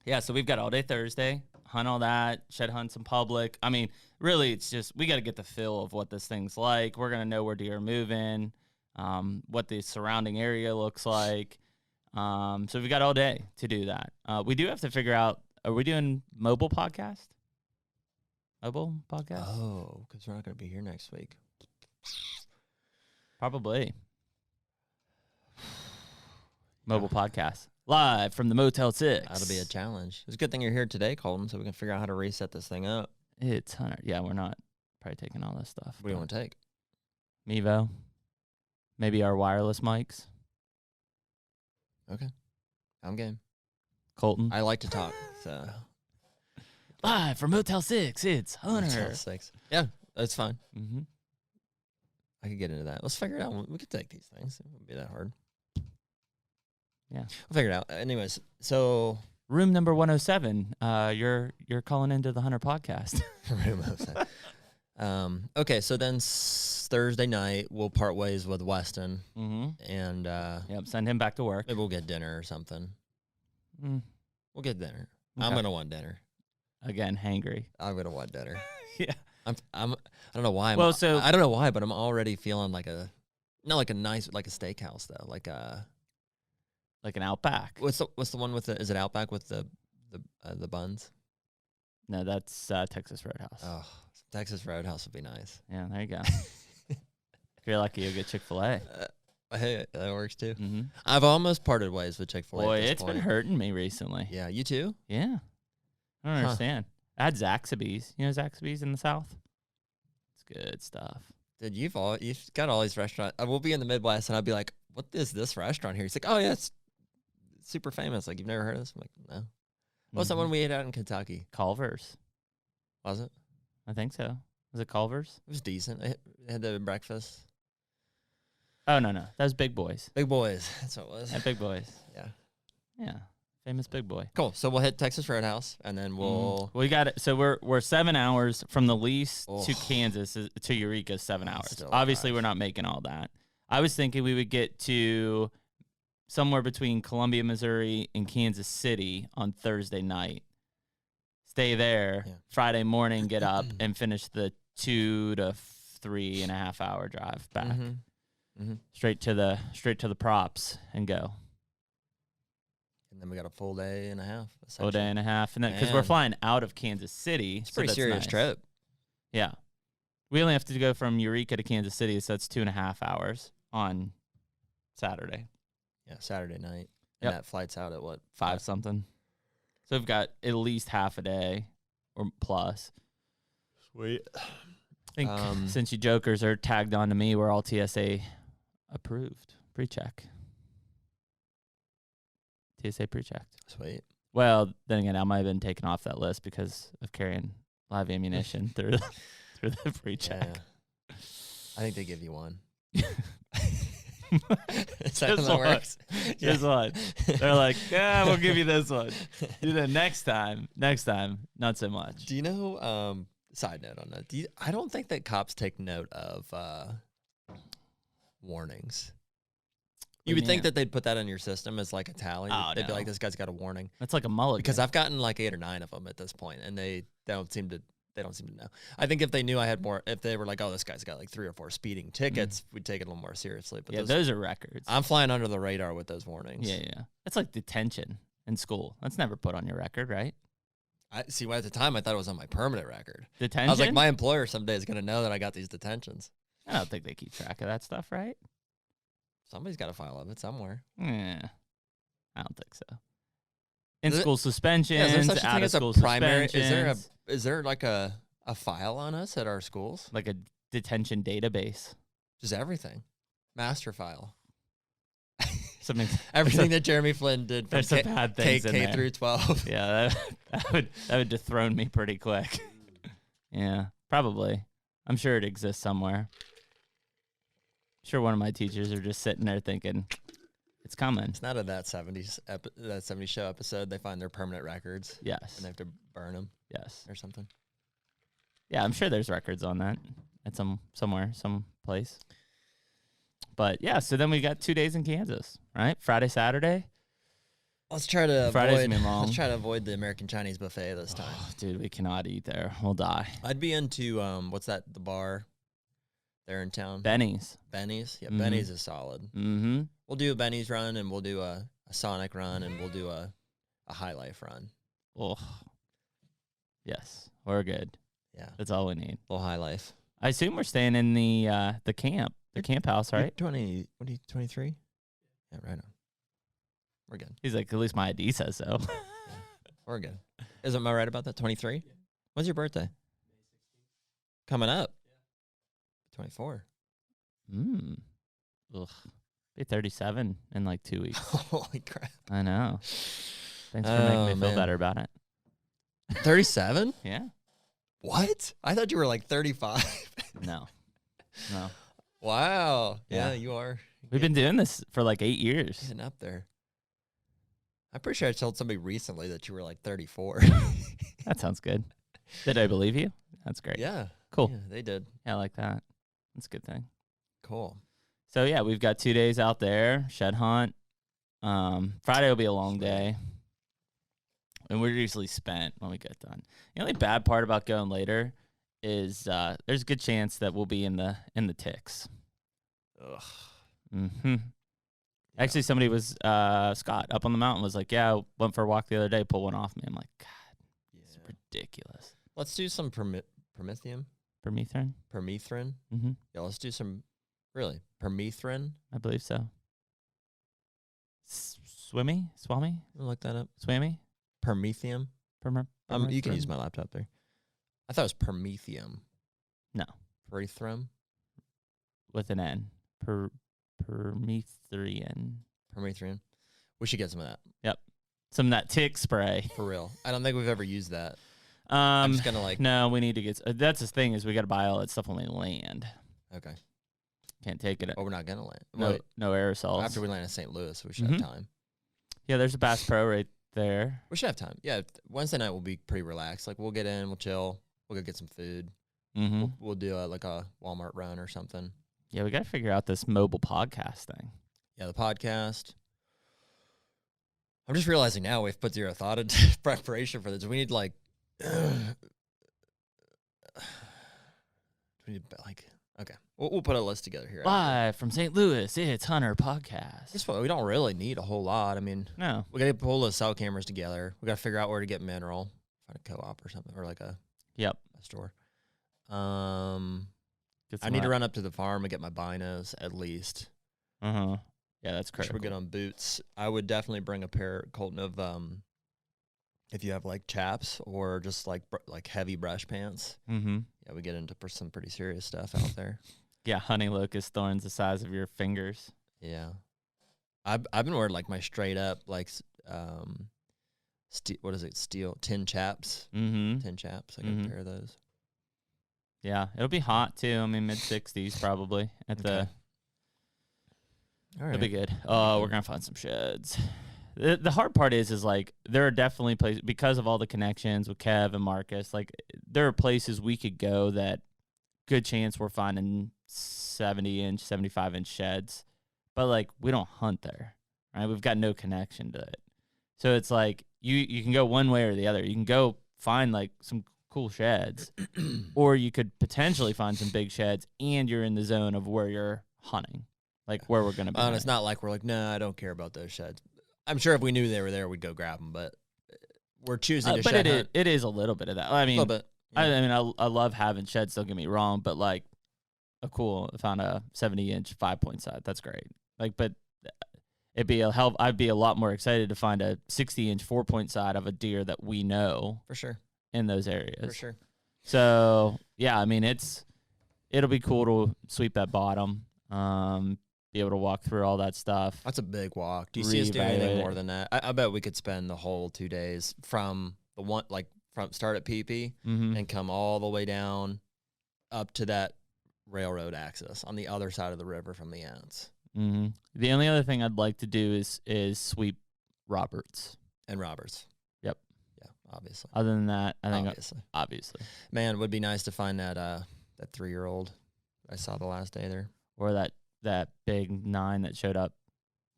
Yeah, so we've got all day Thursday, hunt all that, shed hunts in public. I mean, really, it's just we got to get the feel of what this thing's like. We're gonna know where deer are moving, what the surrounding area looks like. So we got all day to do that. We do have to figure out: are we doing mobile podcast? Mobile podcast? oh, because we're not gonna be here next week. Probably. Mobile podcast live from the Motel 6. That'll be a challenge. It's a good thing you're here today, Colton, so we can figure out how to reset this thing up. It's HUNTR. Yeah, we're not probably taking all this stuff. What do you want to take? Mevo. Maybe our wireless mics. Okay, I'm game. Colton. I like to talk, so Live from Motel 6, it's Motel HUNTR. 6. Yeah, that's fine. Mm-hmm. I could get into that. Let's figure it out. We could take these things. It wouldn't be that hard. Yeah. We'll figure it out. Anyways, so Room number 107. You're calling into the HUNTR podcast. remove that. Okay, so then Thursday night we'll part ways with Weston, Mm-hmm. and Yep. Send him back to work. maybe we'll get dinner or something. Mm. We'll get dinner. I'm Okay. gonna want dinner. Again, hangry. I'm gonna want dinner. Yeah. I don't know why. Well, so- I don't know why, but I'm already feeling like a nice like a steakhouse though. Like Like an Outback. what's the one with is it Outback with the buns? No, that's Texas Roadhouse. Oh, Texas Roadhouse would be nice. Yeah, there you go. If you're lucky, you'll get Chick-fil-A. Hey, that works too. Mm-hmm. I've almost parted ways with Chick-fil-A. Boy, at this it's been point. hurting me recently. Yeah, you too. Yeah. I don't Huh. understand. I had Zaxby's. You know Zaxby's in the South? It's good stuff. Dude, you've got all these restaurants. I will be in the Midwest, and I'll be like, "What is this restaurant here?" He's like, "Oh yeah, it's super famous. Like you've never heard of this?" I'm like, "No." What's that one we ate out in Kentucky? Culver's. Was it? I think so. Was it Culver's? It was decent. I had the breakfast. Oh, no. That was Big Boys. Big Boys. That's what it was. At Big Boys. Yeah. Yeah. Famous Big Boy. Cool. So we'll hit Texas Roadhouse, and then we'll. We got it. So we're 7 hours from the lease to Oh. Kansas to Eureka. 7 hours. Still Obviously, drive. we're not making all that. I was thinking we would get to somewhere between Columbia, Missouri, and Kansas City on Thursday night. Stay there Yeah. Friday morning, get up and finish the 2 to 3.5 hour drive back straight to the props and go. And then we got a full day and a half. Full day essentially. and a half, and then because we're Man. flying out of Kansas City, It's a so pretty that's serious nice. trip. Yeah, we only have to go from Eureka to Kansas City, so that's 2.5 hours. on Saturday. Yeah, Saturday night. Yep. And that flight's out at what? 5 something. So we've got at least half a day or plus. Sweet. I think since you jokers are tagged on to me, we're all TSA approved. Pre-check. TSA pre-checked. Sweet. Well, then again, I might have been taken off that list because of carrying live ammunition through the pre-check. Yeah. I think they give you one. Just one. Just one. They're like, yeah, we'll give you this one. Do that next time, not so much. Do you know, side note on that, I don't think that cops take note of warnings. You would think that they'd put that in your system as like a tally. Oh, They'd be like, this guy's got a warning. That's like a mulligan. Because I've gotten like 8 or 9 of them at this point, and they don't seem to know. I think if they knew I had more, if they were like, oh, this guy's got like 3 or 4 speeding tickets, we'd take it a little more seriously. But yeah, those are records. I'm flying under the radar with those warnings. Yeah. That's like detention in school. That's never put on your record, right? I see. At the time, I thought it was on my permanent record. Detention? I was like, my employer someday is going to know that I got these detentions. I don't think they keep track of that stuff, right? Somebody's got a file of it somewhere. Yeah, I don't think so. In-school suspensions, is there such a thing as a out-of-school primary? suspensions. Is there like a file on us at our schools? Like a detention database. Just everything. Master file. Something. Everything that Jeremy Flynn did from There's some bad things in K there. through 12. Yeah, that would dethrone me pretty quick. Yeah, probably. I'm sure it exists somewhere. Sure, one of my teachers are just sitting there thinking, it's coming. It's not in that 70s show episode. They find their permanent records. Yes. And they have to burn them. Yes. Or something. Yeah, I'm sure there's records on that at somewhere, some place. But yeah, so then we got 2 days in Kansas, right? Friday, Saturday. Let's try to Let's try to avoid the American Chinese buffet this time. Oh, dude, we cannot eat there. We'll die. I'd be into what's that? The bar there in town. Benny's. Benny's. Yeah, Mhm. Benny's is solid. Mm-hmm. We'll do a Benny's run, and we'll do a Sonic run, and we'll do a High Life run. Oh, yes, we're good. Yeah, That's all we need. little High Life. I assume we're staying in the camp house, right? 23? Yeah, right on. We're good. He's like, at least my ID says so. We're good. Am I right about that? 23? Yeah. When's your birthday? May 16th. Coming up. Yeah. 24. Ugh. Be 37 in like 2 weeks. Holy crap. I know. Thanks for making me feel better about it. 37? Yeah. What? I thought you were like 35. No. Wow. Yeah. Yeah, you are. We've been doing this for like 8 years. Getting up there. I'm pretty sure I told somebody recently that you were like 34. That sounds good. Did I believe you? That's great. Yeah. Cool. Yeah, they did. Yeah, I like that. That's a good thing. Cool. So yeah, we've got 2 days out there, shed hunt. Friday will be a long day. And we're usually spent when we get done. The only bad part about going later is there's a good chance that we'll be in the ticks. Ugh. Mm-hmm. Actually, somebody was Scott up on the mountain was like, yeah, I went for a walk the other day, pulled one off me. I'm like, God, it's ridiculous. Let's do some permethrin. Permethrin? Permethrin. Mm-hmm. Yeah, let's do some, really, permethrin. I believe so. Swammy? Look that up. Swammy? Permethium. You can use my laptop there. I thought it was permethium. No. Perethrum. With an N. Permethrin. Permethrin. We should get some of that. Yep. Some of that tick spray. For real. I don't think we've ever used that. I'm just gonna like. No, we need to get. That's the thing is we got to buy all that stuff when we land. Okay. Can't take it. Well, we're not gonna land. No aerosols. After we land in St. Louis, we should have time. Yeah, there's a Bass Pro right there. We should have time. Yeah, Wednesday night will be pretty relaxed. Like we'll get in, we'll chill, we'll go get some food. Mm-hmm. We'll do like a Walmart run or something. Yeah, we got to figure out this mobile podcast thing. Yeah, the podcast. I'm just realizing now we've put zero thought into preparation for this. We need like. Okay, we'll put a list together here. Live from St. Louis, it's HUNTR Podcast. Guess what? We don't really need a whole lot. I mean, No. we got to pull the cell cameras together. We got to figure out where to get mineral, find a co-op or something, or like a store. I need to run up to the farm and get my binos at least. Uh-huh. Yeah, that's Make sure critical. we're good on boots. I would definitely bring a pair, Colton, of if you have like chaps or just like like heavy brush pants. Mm-hmm. Yeah, we get into some pretty serious stuff out there. Yeah, honey locust thorns the size of your fingers. Yeah, I've been wearing like my straight up like what is it, steel tin chaps. Mm-hmm. I got a pair of those. Yeah, it'll be hot too. I mean, mid-60s probably at the. All right. It'll be good. Oh, we're gonna find some sheds. The hard part is like there are definitely places because of all the connections with Kev and Marcus. Like there are places we could go that good chance we're finding 70-inch, 75-inch sheds, but like we don't hunt there, right? We've got no connection to it, so it's like you can go one way or the other. You can go find like some cool sheds, or you could potentially find some big sheds, and you're in the zone of where you're hunting, like where we're gonna be. And it's not like we're like, no, I don't care about those sheds. I'm sure if we knew they were there, we'd go grab them, but we're choosing to but shed it is a little bit of that. I mean, a little bit. Yeah. I mean, I love having sheds. Don't get me wrong, but like, found a 70-inch 5-point side. That's great. Like, but it'd be a help. I'd be a lot more excited to find a 60-inch 4-point side of a deer that we know For sure. in those areas. For sure. So yeah, I mean, it'll be cool to sweep that bottom. Be able to walk through all that stuff. That's a big walk. Do you see us doing anything Reevaluate more it. than that? I bet we could spend the whole 2 days from the one, like from start at PP Mm-hmm. and come all the way down up to that railroad access on the other side of the river from the ants. Mm-hmm. The only other thing I'd like to do is sweep Roberts. And Roberts. Yep. Yeah, obviously. Other than that, I think Obviously. obviously, Man, it would be nice to find that 3-year-old I saw the last day there. or that big 9 that showed up,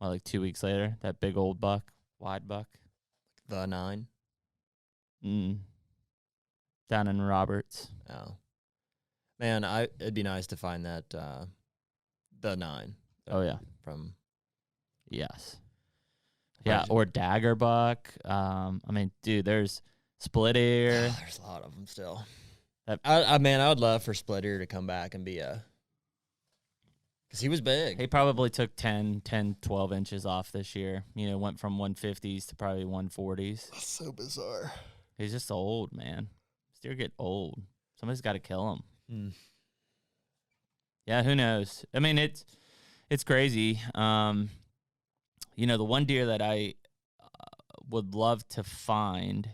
like 2 weeks later. That big old buck, wide buck. The 9. Down in Roberts. Oh. Man, it'd be nice to find that the 9. Oh yeah. From Yes. Yeah, or dagger buck. I mean, dude, there's split ear. there's a lot of them still. That- I would love for Split Ear to come back and be because he was big. He probably took 10, 12 inches off this year. You know, went from 150s to probably 140s. That's so bizarre. He's just old, man. Deer get old. Somebody's got to kill him. Mm. Yeah, who knows? I mean, it's crazy. You know, the one deer that I would love to find,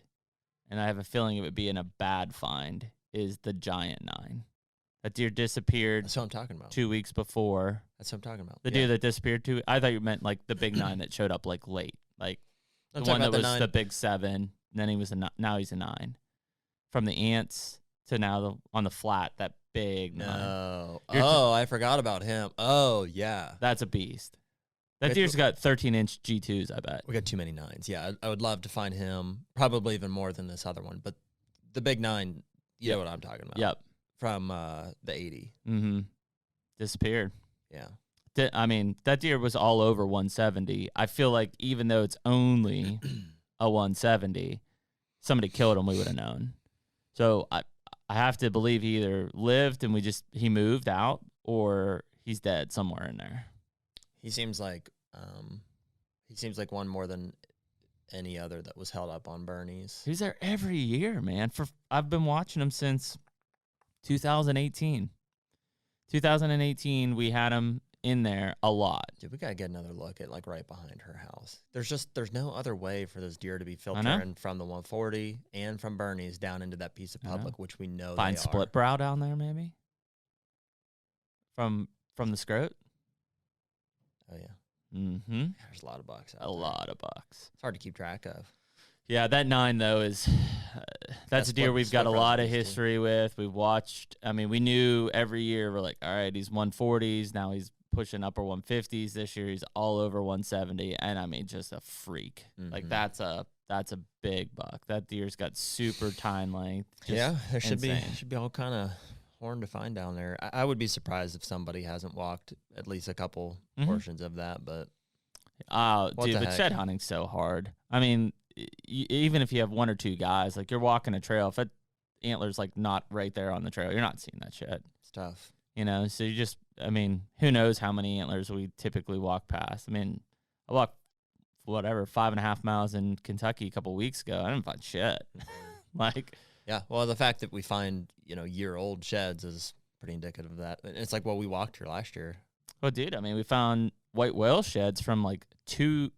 and I have a feeling it would be in a bad find, is the giant 9. That deer disappeared That's what I'm talking about. 2 weeks before. That's what I'm talking about. The deer that disappeared I thought you meant like the big 9 that showed up like late, like I'm the one talking that about was the 9. the big 7. And then he was now he's a 9. From the ants to now on the flat, that big 9. No. You're I forgot about him. Oh, yeah. That's a beast. That It's- deer's got 13-inch G2s, I bet. We got too many 9s. Yeah, I would love to find him, probably even more than this other one. But the big 9, you know what I'm talking about. Yep. From the 80. Mm-hmm. Disappeared. Yeah. I mean, that deer was all over 170. I feel like even though it's only a 170, somebody killed him, we would have known. So I have to believe he either lived and he moved out, or he's dead somewhere in there. He seems like one more than any other that was held up on Bernie's. He's there every year, man. I've been watching him since 2018. 2018, we had him in there a lot. Dude, we gotta get another look at like right behind her house. There's no other way for this deer to be filtering from the 140 and from Bernie's down into that piece of public, which we know Find they split are. brow down there, maybe. From the scrot. Oh yeah, Mm-hmm. there's a lot of bucks out A there. lot of bucks. It's hard to keep track of. Yeah, that 9 though is that's a deer we've got a lot of history with. We've watched. I mean, we knew every year we're like, all right, he's 140s. Now he's pushing upper 150s. This year he's all over 170, and I mean, just a freak. Like Mhm. that's a big buck. That deer's got super tine length. Just Yeah, there insane. should be all kind of horn to find down there. I would be surprised if somebody hasn't walked at least a couple Mhm. portions of that, but Oh, What dude, the but heck? shed hunting's so hard. I mean, even if you have 1 or 2 guys, like you're walking a trail, if that antler's like not right there on the trail, you're not seeing that shed. it's tough. You know, so I mean, who knows how many antlers we typically walk past. I mean, I walked, 5.5 miles in Kentucky a couple weeks ago. I didn't find shit. Like, Yeah. Well, the fact that we find, year-old sheds is pretty indicative of that. It's like what we walked here last year. well, dude, I mean, we found white whale sheds from like 3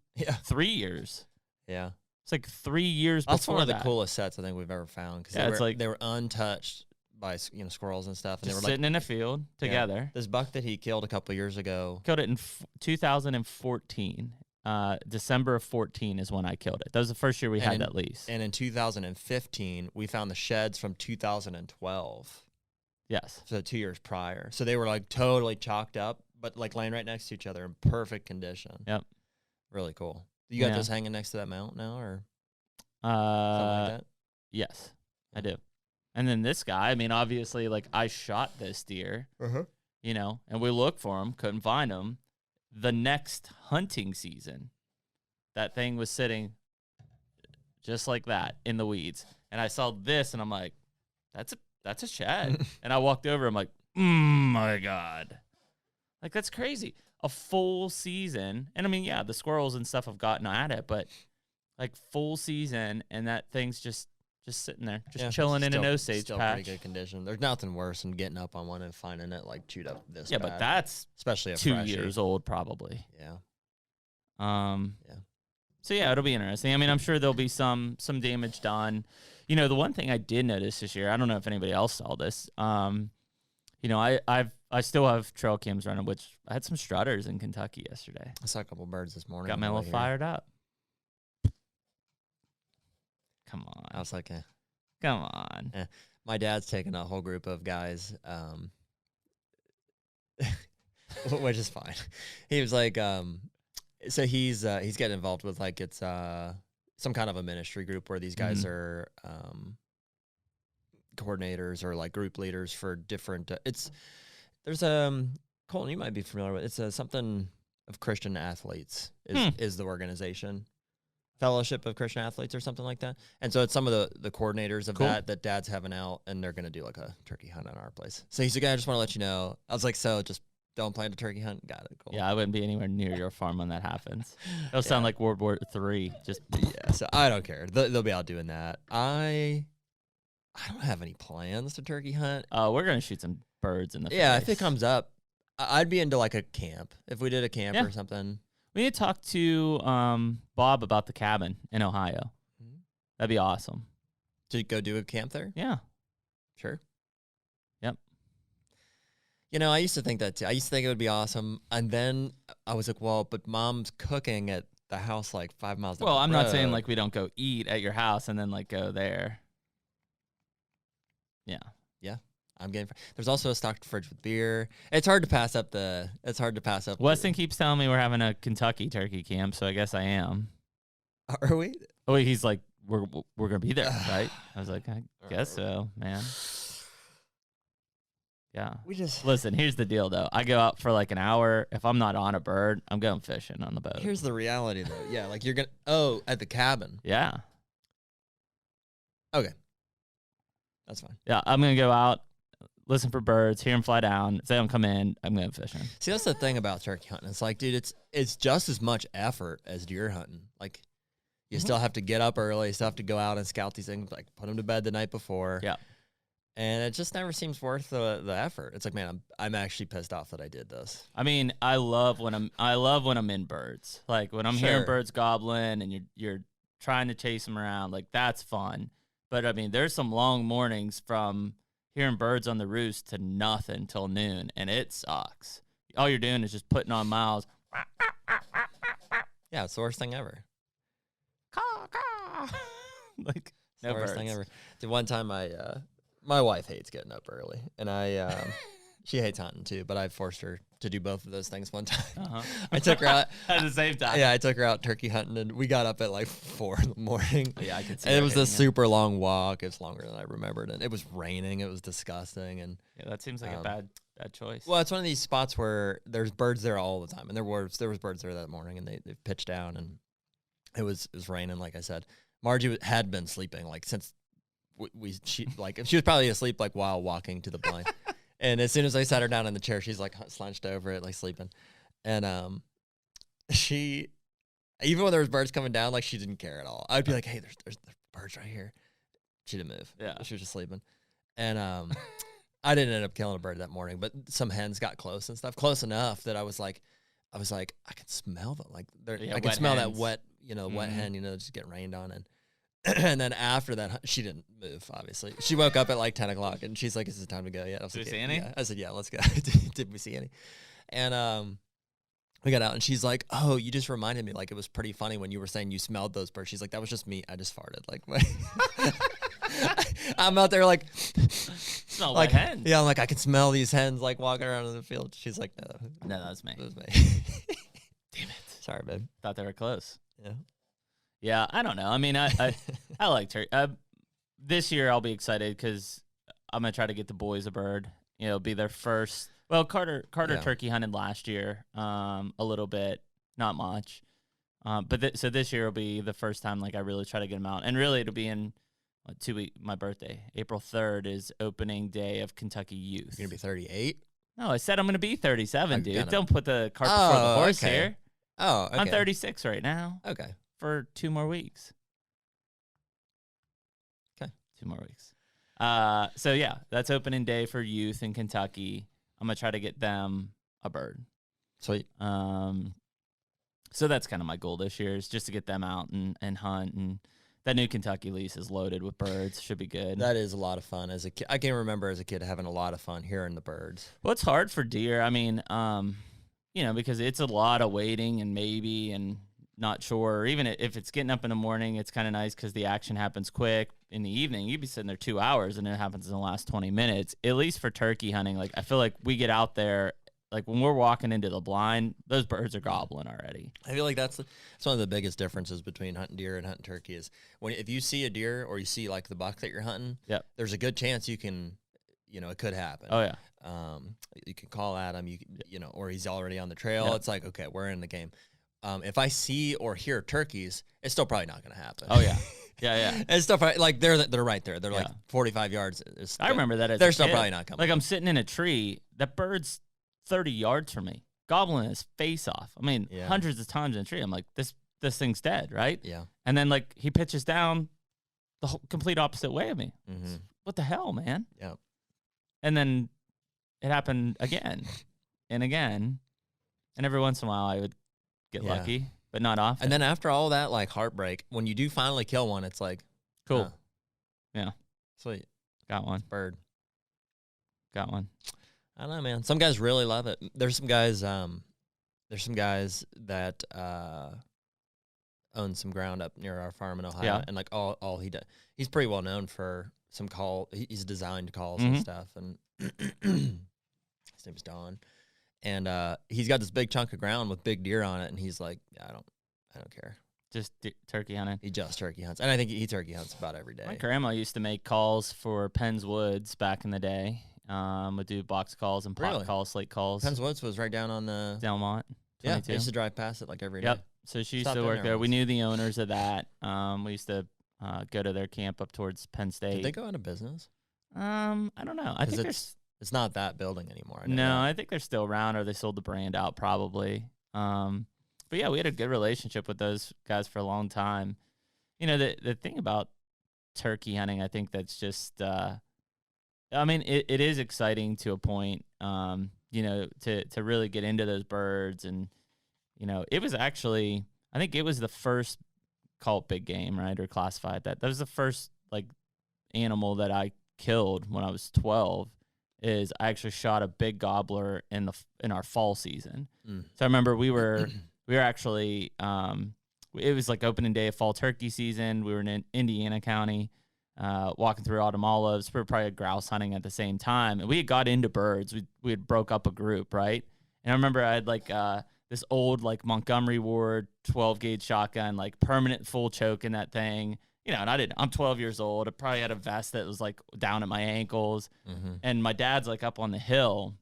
years. Yeah. It's like 3 years That's before one of the that. coolest sets I think we've ever found. Because Yeah, they were untouched by, squirrels and stuff. And Just they were sitting in a field together. This buck that he killed a couple of years ago. Killed it in 2014. December of 14 is when I killed it. That was the first year we had that lease. And in 2015, we found the sheds from 2012. Yes. So 2 years prior. So they were like totally chalked up, but like laying right next to each other in perfect condition. Yep. Really cool. You got those hanging next to that mount now, or something like that? Yes, I do. And then this guy, I mean, obviously, like, I shot this deer, and we looked for him, couldn't find him. The next hunting season, that thing was sitting just like that in the weeds. And I saw this, and I'm like, that's a shed. And I walked over, I'm like, my God. Like, that's crazy. A full season. And I mean, yeah, the squirrels and stuff have gotten at it, but like full season, and that thing's just sitting there, just chilling in an Osage still patch. Pretty good condition. There's nothing worse than getting up on one and finding it like chewed up this bad. But that's especially a 2 freshie. years old probably. Yeah. So yeah, it'll be interesting. I mean, I'm sure there'll be some damage done. The one thing I did notice this year, I don't know if anybody else saw this. I still have trail cams running, which I had some strutters in Kentucky yesterday. I saw a couple birds this morning. Got me a little fired up. Come on. I was like, Come on. My dad's taking a whole group of guys, which is fine. He was like, so he's getting involved with like it's some kind of a ministry group where these guys are coordinators or like group leaders for different. There's Colton, you might be familiar with. It's something of Christian athletes is the organization. Fellowship of Christian Athletes or something like that. And so it's some of the coordinators of that Dad's having out, and they're going to do like a turkey hunt on our place. So he's like, I just want to let you know. I was like, so just don't plan to turkey hunt? Got it. Cool. Yeah, I wouldn't be anywhere near your farm when that happens. It'll sound like World War III. Just yeah, so I don't care. They'll be out doing that. I don't have any plans to turkey hunt. We're going to shoot some birds in the face. If it comes up, I'd be into like a camp. If we did a camp or something. We need to talk to Bob about the cabin in Ohio. That'd be awesome. To go do a camp there? Yeah. Sure. Yep. I used to think that too. I used to think it would be awesome. And then I was like, well, but Mom's cooking at the house like 5 miles down the road. I'm not saying like we don't go eat at your house and then like go there. Yeah. Yeah. I'm getting. There's also a stocked fridge with beer. It's hard to pass up Weston keeps telling me we're having a Kentucky turkey camp, so I guess I am. Are we? Oh, he's like, we're gonna be there, right? I was like, I guess so, man. Yeah. Listen. Here's the deal, though. I go out for like an hour. If I'm not on a bird, I'm going fishing on the boat. Here's the reality, though. Yeah, like you're gonna. Oh, at the cabin. Yeah. Okay. That's fine. Yeah, I'm gonna go out. Listen for birds, hear them fly down. If they don't come in, I'm going fishing. See, that's the thing about turkey hunting. It's like, dude, it's just as much effort as deer hunting. Like, you still have to get up early. You still have to go out and scout these things, like put them to bed the night before. Yeah. And it just never seems worth the effort. It's like, man, I'm actually pissed off that I did this. I mean, I love when I'm in birds. Like when I'm hearing birds gobbling and you're trying to chase them around. Like that's fun. But I mean, there's some long mornings from hearing birds on the roost to nothing till noon, and it sucks. All you're doing is just putting on miles. Yeah, it's the worst thing ever. Like no worst thing ever. The one time my wife hates getting up early, and she hates hunting too, but I forced her to do both of those things one time. I took her out at the same time. Yeah, I took her out turkey hunting, and we got up at like 4 a.m. Yeah, I could see. And it was a super long walk. It was longer than I remembered, and it was raining. It was disgusting, and yeah, that seems like a bad choice. Well, it's one of these spots where there's birds there all the time, and there was birds there that morning, and they pitched down, and it was raining. Like I said, Margie had been sleeping like since she was probably asleep like while walking to the blind. And as soon as I sat her down in the chair, she's like slunched over it, like sleeping. And she, even when there was birds coming down, like she didn't care at all. I'd be like, hey, there's birds right here. She didn't move. Yeah. She was just sleeping. And I didn't end up killing a bird that morning, but some hens got close and stuff, close enough that I was like, I can smell them. Like I can smell hens. that wet, wet hen, just getting rained on. And then after that, she didn't move, obviously. She woke up at like 10 o'clock and she's like, is it time to go yet? I was Did like, we see any? Yeah. I said, yeah, let's go. Did we see any? And we got out and she's like, oh, you just reminded me, like, it was pretty funny when you were saying you smelled those birds. She's like, that was just me. I just farted. Like, I'm out there like, Smell like like hens. yeah, I'm like, I can smell these hens like walking around in the field. She's like, no, No, that's me. it was me. Damn it. Sorry, babe. Thought they were close. Yeah. Yeah, I don't know. I mean, I like turkey. This year I'll be excited because I'm gonna try to get the boys a bird. It'll be their first. Well, Carter Yeah. turkey hunted last year, a little bit, not much. So this year will be the first time like I really try to get them out, and really it'll be in 2 weeks. My birthday, April 3rd, is opening day of Kentucky Youth. You're gonna be 38. No, I said I'm gonna be 37, I'm dude. gonna- Don't put the cart before the horse okay. here. Oh, okay. I'm 36 right now. Okay. For 2 more weeks. Okay. 2 more weeks. So yeah, that's opening day for youth in Kentucky. I'm gonna try to get them a bird. Sweet. So that's kind of my goal this year, is just to get them out and hunt. And that new Kentucky lease is loaded with birds. Should be good. That is a lot of fun. As a kid, I can remember as a kid having a lot of fun hearing the birds. Well, it's hard for deer. I mean, because it's a lot of waiting and maybe and not sure. Or even if it's getting up in the morning, it's kind of nice because the action happens quick. In the evening, you'd be sitting there 2 hours and it happens in the last 20 minutes. At least for turkey hunting, like I feel like we get out there, like when we're walking into the blind, those birds are gobbling already. I feel like that's one of the biggest differences between hunting deer and hunting turkey is if you see a deer or you see like the buck that you're hunting, Yep. there's a good chance you can, it could happen. Oh yeah. You can call at him, or he's already on the trail. Yep. It's like, okay, we're in the game. If I see or hear turkeys, it's still probably not going to happen. Oh yeah. Yeah. It's still probably, like they're right there. They're like Yeah. 45 yards. I remember that as they're a still kid. probably not coming. Like I'm sitting in a tree, that bird's 30 yards from me, gobbling his face off. I mean, Yeah. hundreds of times in a tree. I'm like, this thing's dead, right? Yeah. And then like he pitches down the whole complete opposite way of me. Mm-hmm. What the hell, man? Yeah. And then it happened again and again. And every once in a while I would get Yeah. lucky, but not often. And then after all that, like heartbreak, when you do finally kill one, it's like, cool. huh, Yeah. sweet Got one. bird. Got one. I don't know, man. Some guys really love it. There's some guys that own some ground up near our farm in Ohio, Yeah. and like all he does, he's pretty well known for some he's designed calls Mhm. and stuff, and his name's Don, and he's got this big chunk of ground with big deer on it, and he's like, I don't care. Just turkey hunting. He just turkey hunts, and I think he turkey hunts about every day. My grandma used to make calls for Penn's Woods back in the day. Would do box calls and pot Really? calls, slate calls. Penn's Woods was right down on the Delmont. yeah. I 22. used to drive past it like every day. Yep. So she used Stopped to in work there there. We once. knew the owners of that. We used to go to their camp up towards Penn State. Did they go out of business? I don't know. I 'Cause think it's not that building anymore. I know no. that. I think they're still around, or they sold the brand out probably. But yeah, we had a good relationship with those guys for a long time. The thing about turkey hunting, I think that's just. I mean, it is exciting to a point. To really get into those birds, and it was actually, I think it was the first called big game, right, or classified that was the first like animal that I killed when I was 12. Is I actually shot a big gobbler in our fall season. Mm. So I remember we were actually it was like opening day of fall turkey season. We were in Indiana County. Walking through autumn olives. We were probably grouse hunting at the same time. And we had got into birds. We had broke up a group, right? And I remember I had like this old like Montgomery Ward 12 gauge shotgun, like permanent full choke in that thing. And I'm 12 years old. I probably had a vest that was like down at my ankles. Mm-hmm. And my dad's like up on the hill.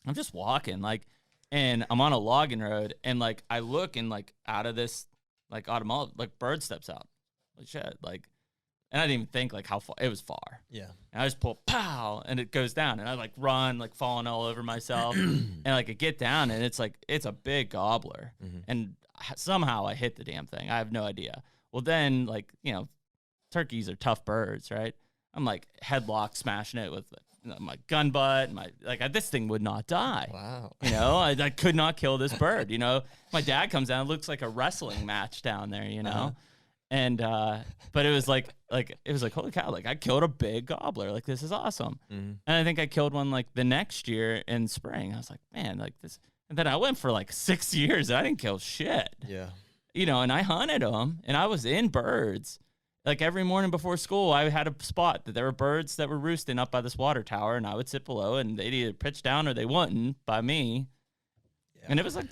I'm just walking and I'm on a logging road. And like, I look and like out of this like autumn olive, like bird steps out. Like shit, like. And I didn't even think like how far it was far. Yeah. And I just pull, pow, and it goes down. And I like run, like falling all over myself. And like I get down, and it's like, it's a big gobbler. And somehow I hit the damn thing. I have no idea. Well, then, like, you know, turkeys are tough birds, right? I'm like headlock smashing it with my gun butt. And this thing would not die. Wow. You know, I could not kill this bird. You know, my dad comes down, it looks like a wrestling match down there, you know? And, but it was like, holy cow, like I killed a big gobbler. Like, this is awesome. And I think I killed one like the next year in spring. I was like, man, like this. And then I went for like 6 years and I didn't kill shit. Yeah. You know, and I hunted them and I was in birds. Like every morning before school, I had a spot that there were birds that were roosting up by this water tower, and I would sit below and they'd either pitch down or they wouldn't by me. Yeah. And it was like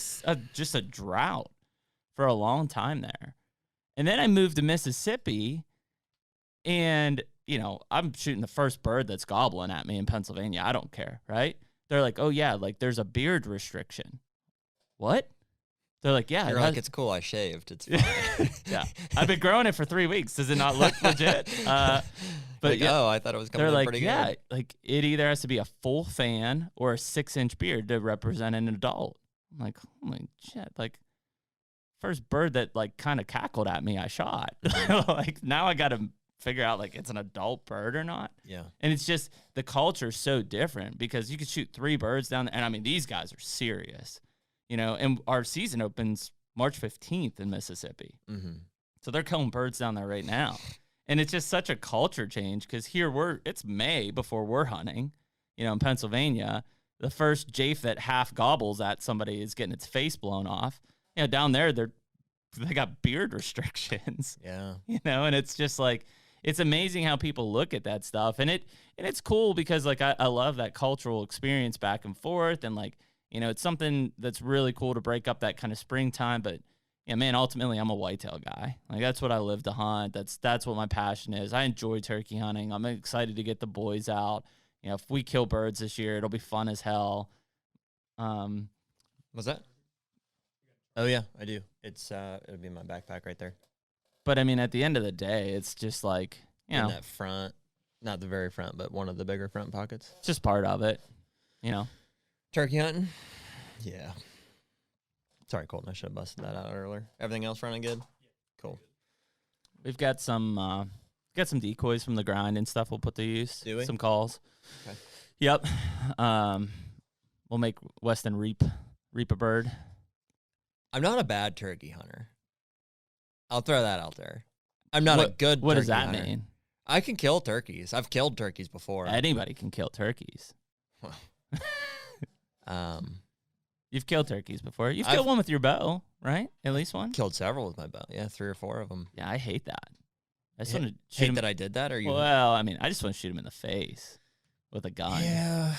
just a drought for a long time there. And then I moved to Mississippi, and, you know, I'm shooting the first bird that's gobbling at me in Pennsylvania. I don't care, right? They're like, oh, yeah, like there's a beard restriction. What? They're like, yeah. You're like, it's cool. I shaved. It's fine. Yeah. I've been growing it for 3 weeks. Does it not look legit? But like, yeah, oh, I thought it was coming they're in like, pretty good. yeah, like it either has to be a full fan or a 6-inch beard to represent an adult. I'm like, holy shit. Like, first bird that like kind of cackled at me, I shot. Like, now I got to figure out like it's an adult bird or not. Yeah. And it's just the culture's so different because you could shoot 3 birds down there. And I mean, these guys are serious, you know, and our season opens March 15th in Mississippi. So they're killing birds down there right now. And it's just such a culture change because here it's May before we're hunting, you know, in Pennsylvania. The first jafe that half gobbles at somebody is getting its face blown off. You know, down there, they got beard restrictions. Yeah. You know, and it's just like, it's amazing how people look at that stuff. And it's cool because like, I love that cultural experience back and forth. And like, you know, it's something that's really cool to break up that kind of springtime. But yeah, man, ultimately I'm a whitetail guy. Like that's what I live to hunt. That's what my passion is. I enjoy turkey hunting. I'm excited to get the boys out. You know, if we kill birds this year, it'll be fun as hell. What's that? Oh yeah, I do. It's it'll be in my backpack right there. But I mean, at the end of the day, it's just like, you know, in that front, not the very front, but one of the bigger front pockets. it's just part of it, you know. Turkey hunting? Yeah. Sorry, Colton, I should have busted that out earlier. Everything else running good? Cool. We've got some decoys from the grind and stuff we'll put to use. Do we? Some calls. Okay. Yep. We'll make Weston reap a bird. I'm not a bad turkey hunter. I'll throw that out there. I'm not a good What turkey does that hunter. mean? I can kill turkeys. I've killed turkeys before. Anybody can kill turkeys. You've killed turkeys before. You've killed one with your bow, right? At least one? Killed several with my bow. Yeah, 3 or 4 of them. Yeah, I hate that. I just want to shoot Hate him. that I did that, or you? Well, I mean, I just want to shoot him in the face with a gun. Yeah.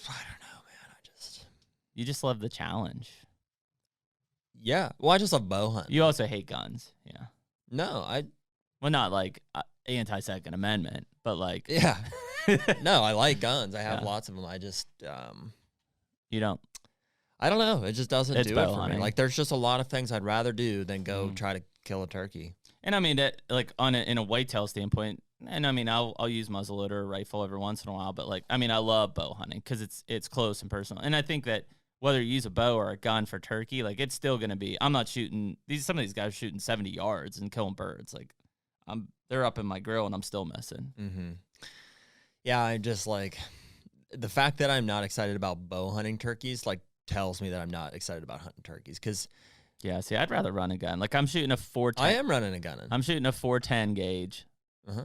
I don't know, man. You just love the challenge. Yeah. Well, I just love bow hunting. You also hate guns. Yeah. No, Well, not like anti-Second Amendment, but like. Yeah. No, I like guns. I have Yeah. lots of them. I just, You don't. I don't know. It just doesn't It's do it bow for hunting. me. Like, there's just a lot of things I'd rather do than go try to kill a turkey. And I mean that, like in a whitetail standpoint, and I mean I'll use muzzleloader or rifle every once in a while, but like I mean I love bow hunting because it's close and personal, and I think that whether you use a bow or a gun for turkey, like it's still gonna be. I'm not shooting some of these guys are shooting 70 yards and killing birds. Like they're up in my grill and I'm still missing. Mm-hmm. Yeah, I just like the fact that I'm not excited about bow hunting turkeys. Like tells me that I'm not excited about hunting turkeys because. Yeah, see, I'd rather run a gun. Like I'm shooting a 410. I am running a gun. I'm shooting a 410 gauge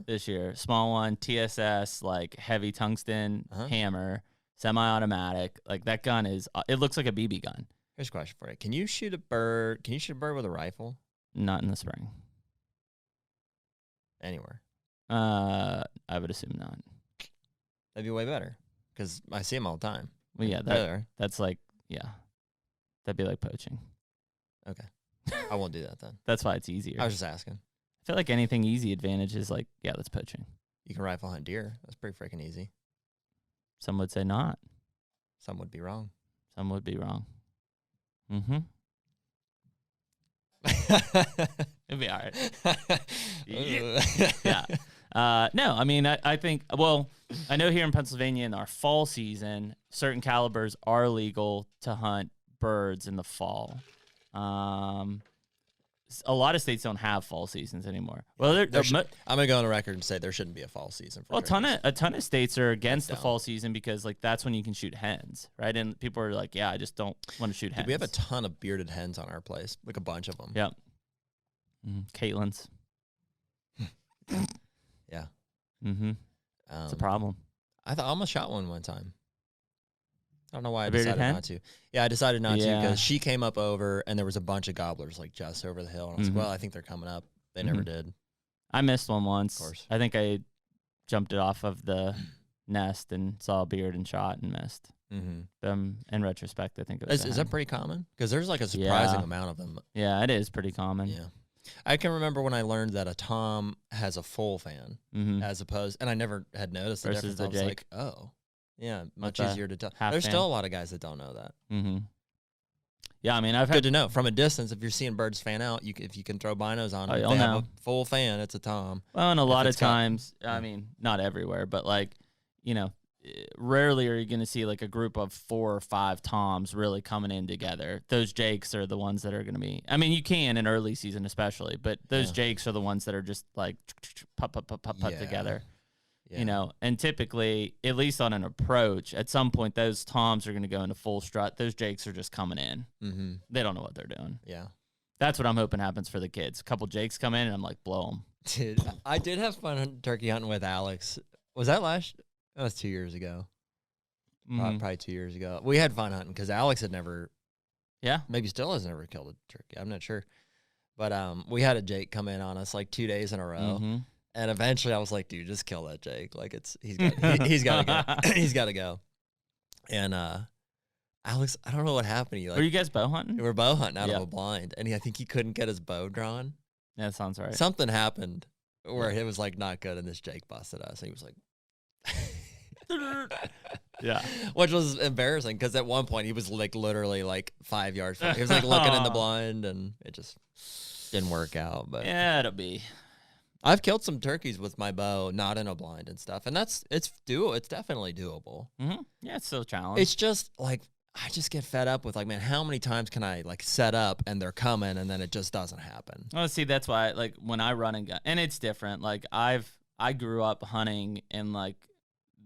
this year. Small one, TSS, like heavy tungsten hammer, semi-automatic. Like that gun is, it looks like a BB gun. Here's a question for you. Can you shoot a bird? Can you shoot a bird with a rifle? Not in the spring. Anywhere. I would assume not. That'd be way better because I see them all the time. Well, yeah, that's like, yeah, that'd be like poaching. Okay. I won't do that then. That's why it's easier. I was just asking. I feel like anything easy advantage is like, yeah, that's poaching. You can rifle hunt deer. That's pretty freaking easy. Some would say not. Some would be wrong. Some would be wrong. Mm-hmm. It'd be all right. Yeah. No, I mean, I think, well, I know here in Pennsylvania in our fall season, certain calibers are legal to hunt birds in the fall. A lot of states don't have fall seasons anymore. Well, I'm gonna go on the record and say there shouldn't be a fall season. For a ton of states are against the fall season because like that's when you can shoot hens, right? And people are like, yeah, I just don't want to shoot hens. We have a ton of bearded hens on our place, like a bunch of them. Yep. Caitlin's. Yeah. It's a problem. I almost shot one time. I don't know why I bearded decided hen? not to. Yeah, I decided not to Yeah. because she came up over and there was a bunch of gobblers like just over the hill. And I was like, well, I think they're coming up. They never did. I missed one once. Of course. I think I jumped it off of the nest and saw a beard and shot and missed. In retrospect, I think it was. Is that pretty common? Because there's like a surprising amount of them. Yeah, it is pretty common. Yeah. I can remember when I learned that a tom has a full fan as opposed, and I never had noticed the Versus difference. the I was Jake. like, oh, yeah, much the easier to tell. half There's fan. still a lot of guys that don't know that. Yeah, I mean, I've Good had to know. From a distance, if you're seeing birds fan out, if you can throw binos on them, if you'll they have know. a full fan, it's a tom. well, and a lot of it's got- times, I mean, not everywhere, but like, you know, rarely are you going to see like a group of 4 or 5 toms really coming in together. Those jakes are the ones that are going to be. I mean, you can in early season especially, but those jakes are the ones that are just like pop together. Yeah. You know, and typically, at least on an approach, at some point, those toms are going to go into full strut. Those jakes are just coming in. They don't know what they're doing. Yeah. That's what I'm hoping happens for the kids. A couple jakes come in, and I'm like, blow them. Dude, I did have fun turkey hunting with Alex. Was that last? That was 2 years ago. Probably 2 years ago. We had fun hunting because Alex had never, maybe still has never killed a turkey. I'm not sure. But we had a jake come in on us like 2 days in a row. And eventually I was like, dude, just kill that jake. Like he's got to go. He's got to go. And Alex, I don't know what happened to you. Like, Were you guys bow hunting? we were bow hunting out of a blind. And I think he couldn't get his bow drawn. Yeah, that sounds right. Something happened where it was like not good. And this jake busted us. And he was like, yeah, which was embarrassing because at one point he was like literally like 5 yards from, he was like looking in the blind and it just didn't work out. But yeah, it'll be. I've killed some turkeys with my bow, not in a blind and stuff, and it's definitely doable. Yeah, it's still a challenge. It's just like I just get fed up with like, man, how many times can I like set up and they're coming and then it just doesn't happen? Well, see, that's why like when I run and gun, and it's different. Like I grew up hunting in like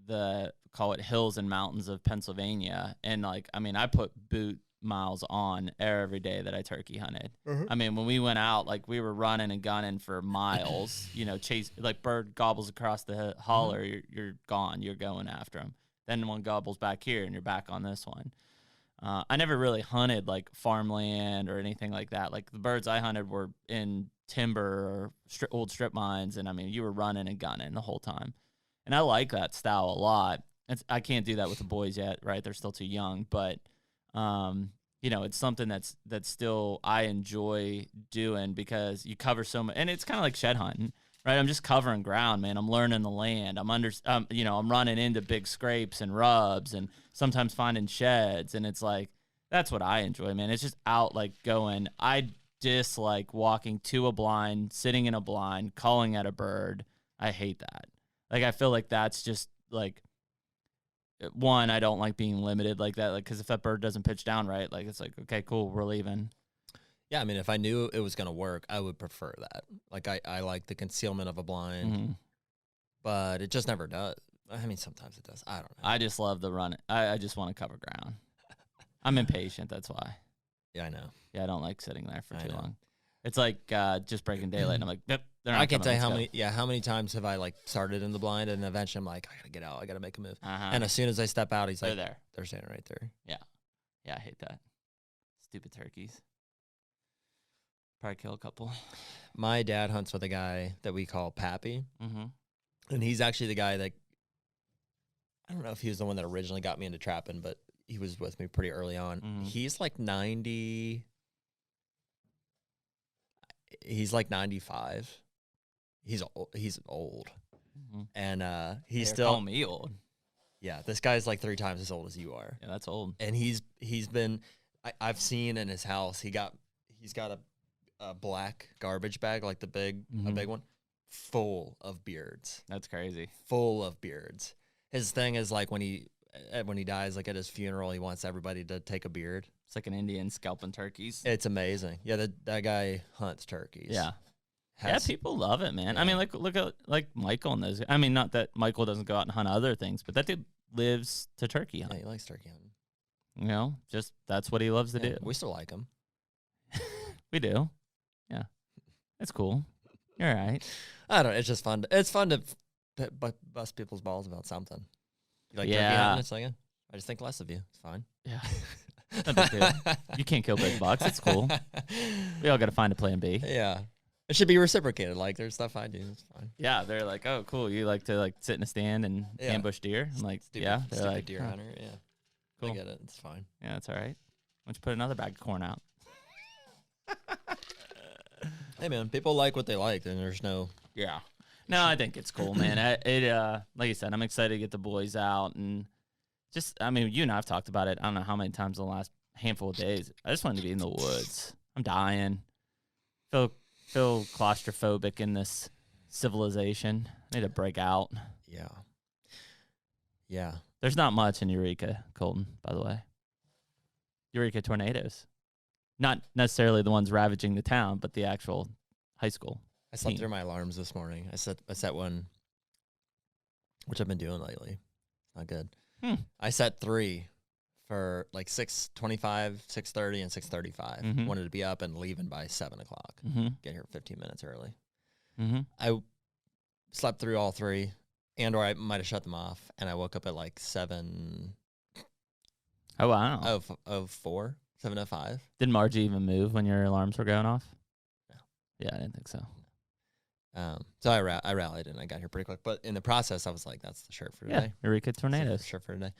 the call it hills and mountains of Pennsylvania, and like I mean I put boot miles on every day that I turkey hunted. I mean when we went out, like we were running and gunning for miles. You know, chase like bird gobbles across the holler, you're gone. You're going after them. Then one gobbles back here, and you're back on this one. I never really hunted like farmland or anything like that. Like the birds I hunted were in timber or old strip mines, and I mean you were running and gunning the whole time. And I like that style a lot. I can't do that with the boys yet, right? They're still too young. But, you know, it's something that's still I enjoy doing because you cover so much. And it's kind of like shed hunting, right? I'm just covering ground, man. I'm learning the land. You know, I'm running into big scrapes and rubs and sometimes finding sheds. And it's like, that's what I enjoy, man. It's just out like going. I dislike walking to a blind, sitting in a blind, calling at a bird. I hate that. Like, I feel like that's just, like, one, I don't like being limited like that. Like, because if that bird doesn't pitch down right, like, it's like, okay, cool, we're leaving. Yeah, I mean, if I knew it was going to work, I would prefer that. Like, I like the concealment of a blind, but it just never does. I mean, sometimes it does. I don't know. I just love the run. I just want to cover ground. I'm impatient, that's why. Yeah, I know. Yeah, I don't like sitting there for too long. It's like just breaking daylight, and I'm like, yep. I can't tell you how many times have I like started in the blind and eventually I'm like, I gotta get out, I gotta make a move. And as soon as I step out, he's like, they're standing right there. Yeah, I hate that. Stupid turkeys. Probably kill a couple. My dad hunts with a guy that we call Pappy, and he's actually the guy that I don't know if he was the one that originally got me into trapping, but he was with me pretty early on. He's like 90. He's like 95. He's old, and he's still call me old. Yeah, this guy's like 3 times as old as you are. Yeah, that's old. And he's been. I've seen in his house. He's got a black garbage bag, like a big one, full of beards. That's crazy. Full of beards. His thing is like when he dies, like at his funeral, he wants everybody to take a beard. It's like an Indian scalping turkeys. It's amazing. Yeah, that guy hunts turkeys. Yeah. Has- Yeah, people love it, man. Yeah. I mean, like look at like Michael and those. I mean, not that Michael doesn't go out and hunt other things, but that dude lives to turkey hunt. Yeah, he likes turkey hunting. You know, just that's what he loves to Yeah, do. we still like him. We do. Yeah. It's cool. You're right. I don't know. It's just fun. It's fun to bust people's balls about something. You like turkey Yeah. hunting? It's like, I just think less of you. It's fine. Yeah. No big deal. You can't kill big bucks. It's cool. We all got to find a plan B. Yeah. It should be reciprocated. Like, there's stuff I do. It's fine. Yeah, they're like, oh, cool. You like to like sit in a stand and Yeah. ambush deer? I'm like, Stupid, yeah. They're stupid like, deer huh, hunter. Yeah. Cool. I get it. It's fine. yeah, that's all right. Why don't you put another bag of corn out? Hey, man, people like what they like, and there's no. Yeah. No, I think it's cool, man. Like you said, I'm excited to get the boys out and just, I mean, you and I have talked about it. I don't know how many times in the last handful of days. I just wanted to be in the woods. I'm dying. Feel claustrophobic in this civilization. I need to break out. Yeah. Yeah. There's not much in Eureka, Colton, by the way. Eureka tornadoes. Not necessarily the ones ravaging the town, but the actual high school. I slept team. through my alarms this morning. I set one, which I've been doing lately. Not good. I set 3 for like 6:25, 6:30, and 6:35. Mhm. Wanted to be up and leaving by 7 o'clock. Mm-hmm. Get here 15 minutes early. Mm-hmm. I slept through all 3, or I might have shut them off, and I woke up at like 7:04, Oh, wow. 7:05. Did Margie even move when your alarms were going off? No. Yeah, I didn't think so. So I rallied and I got here pretty quick. But in the process, I was like, "That's the shirt for Yeah, today." Eureka That's the tornadoes. shirt for today.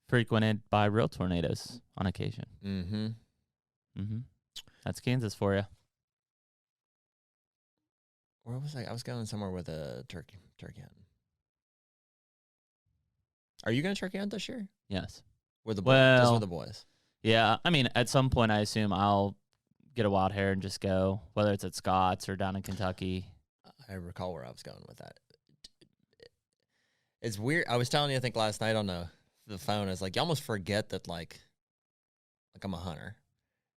Frequented by real tornadoes on occasion. Mm-hmm. Mm-hmm. That's Kansas for you. Where was I? I was going somewhere with a turkey hunt. Are you going to turkey hunt this year? Yes. With the boys? Just Well- with the boys. Yeah, I mean, at some point, I assume I'll get a wild hair and just go, whether it's at Scott's or down in Kentucky. I recall where I was going with that. It's weird. I was telling you, I think last night on the phone, it's like you almost forget that like I'm a hunter.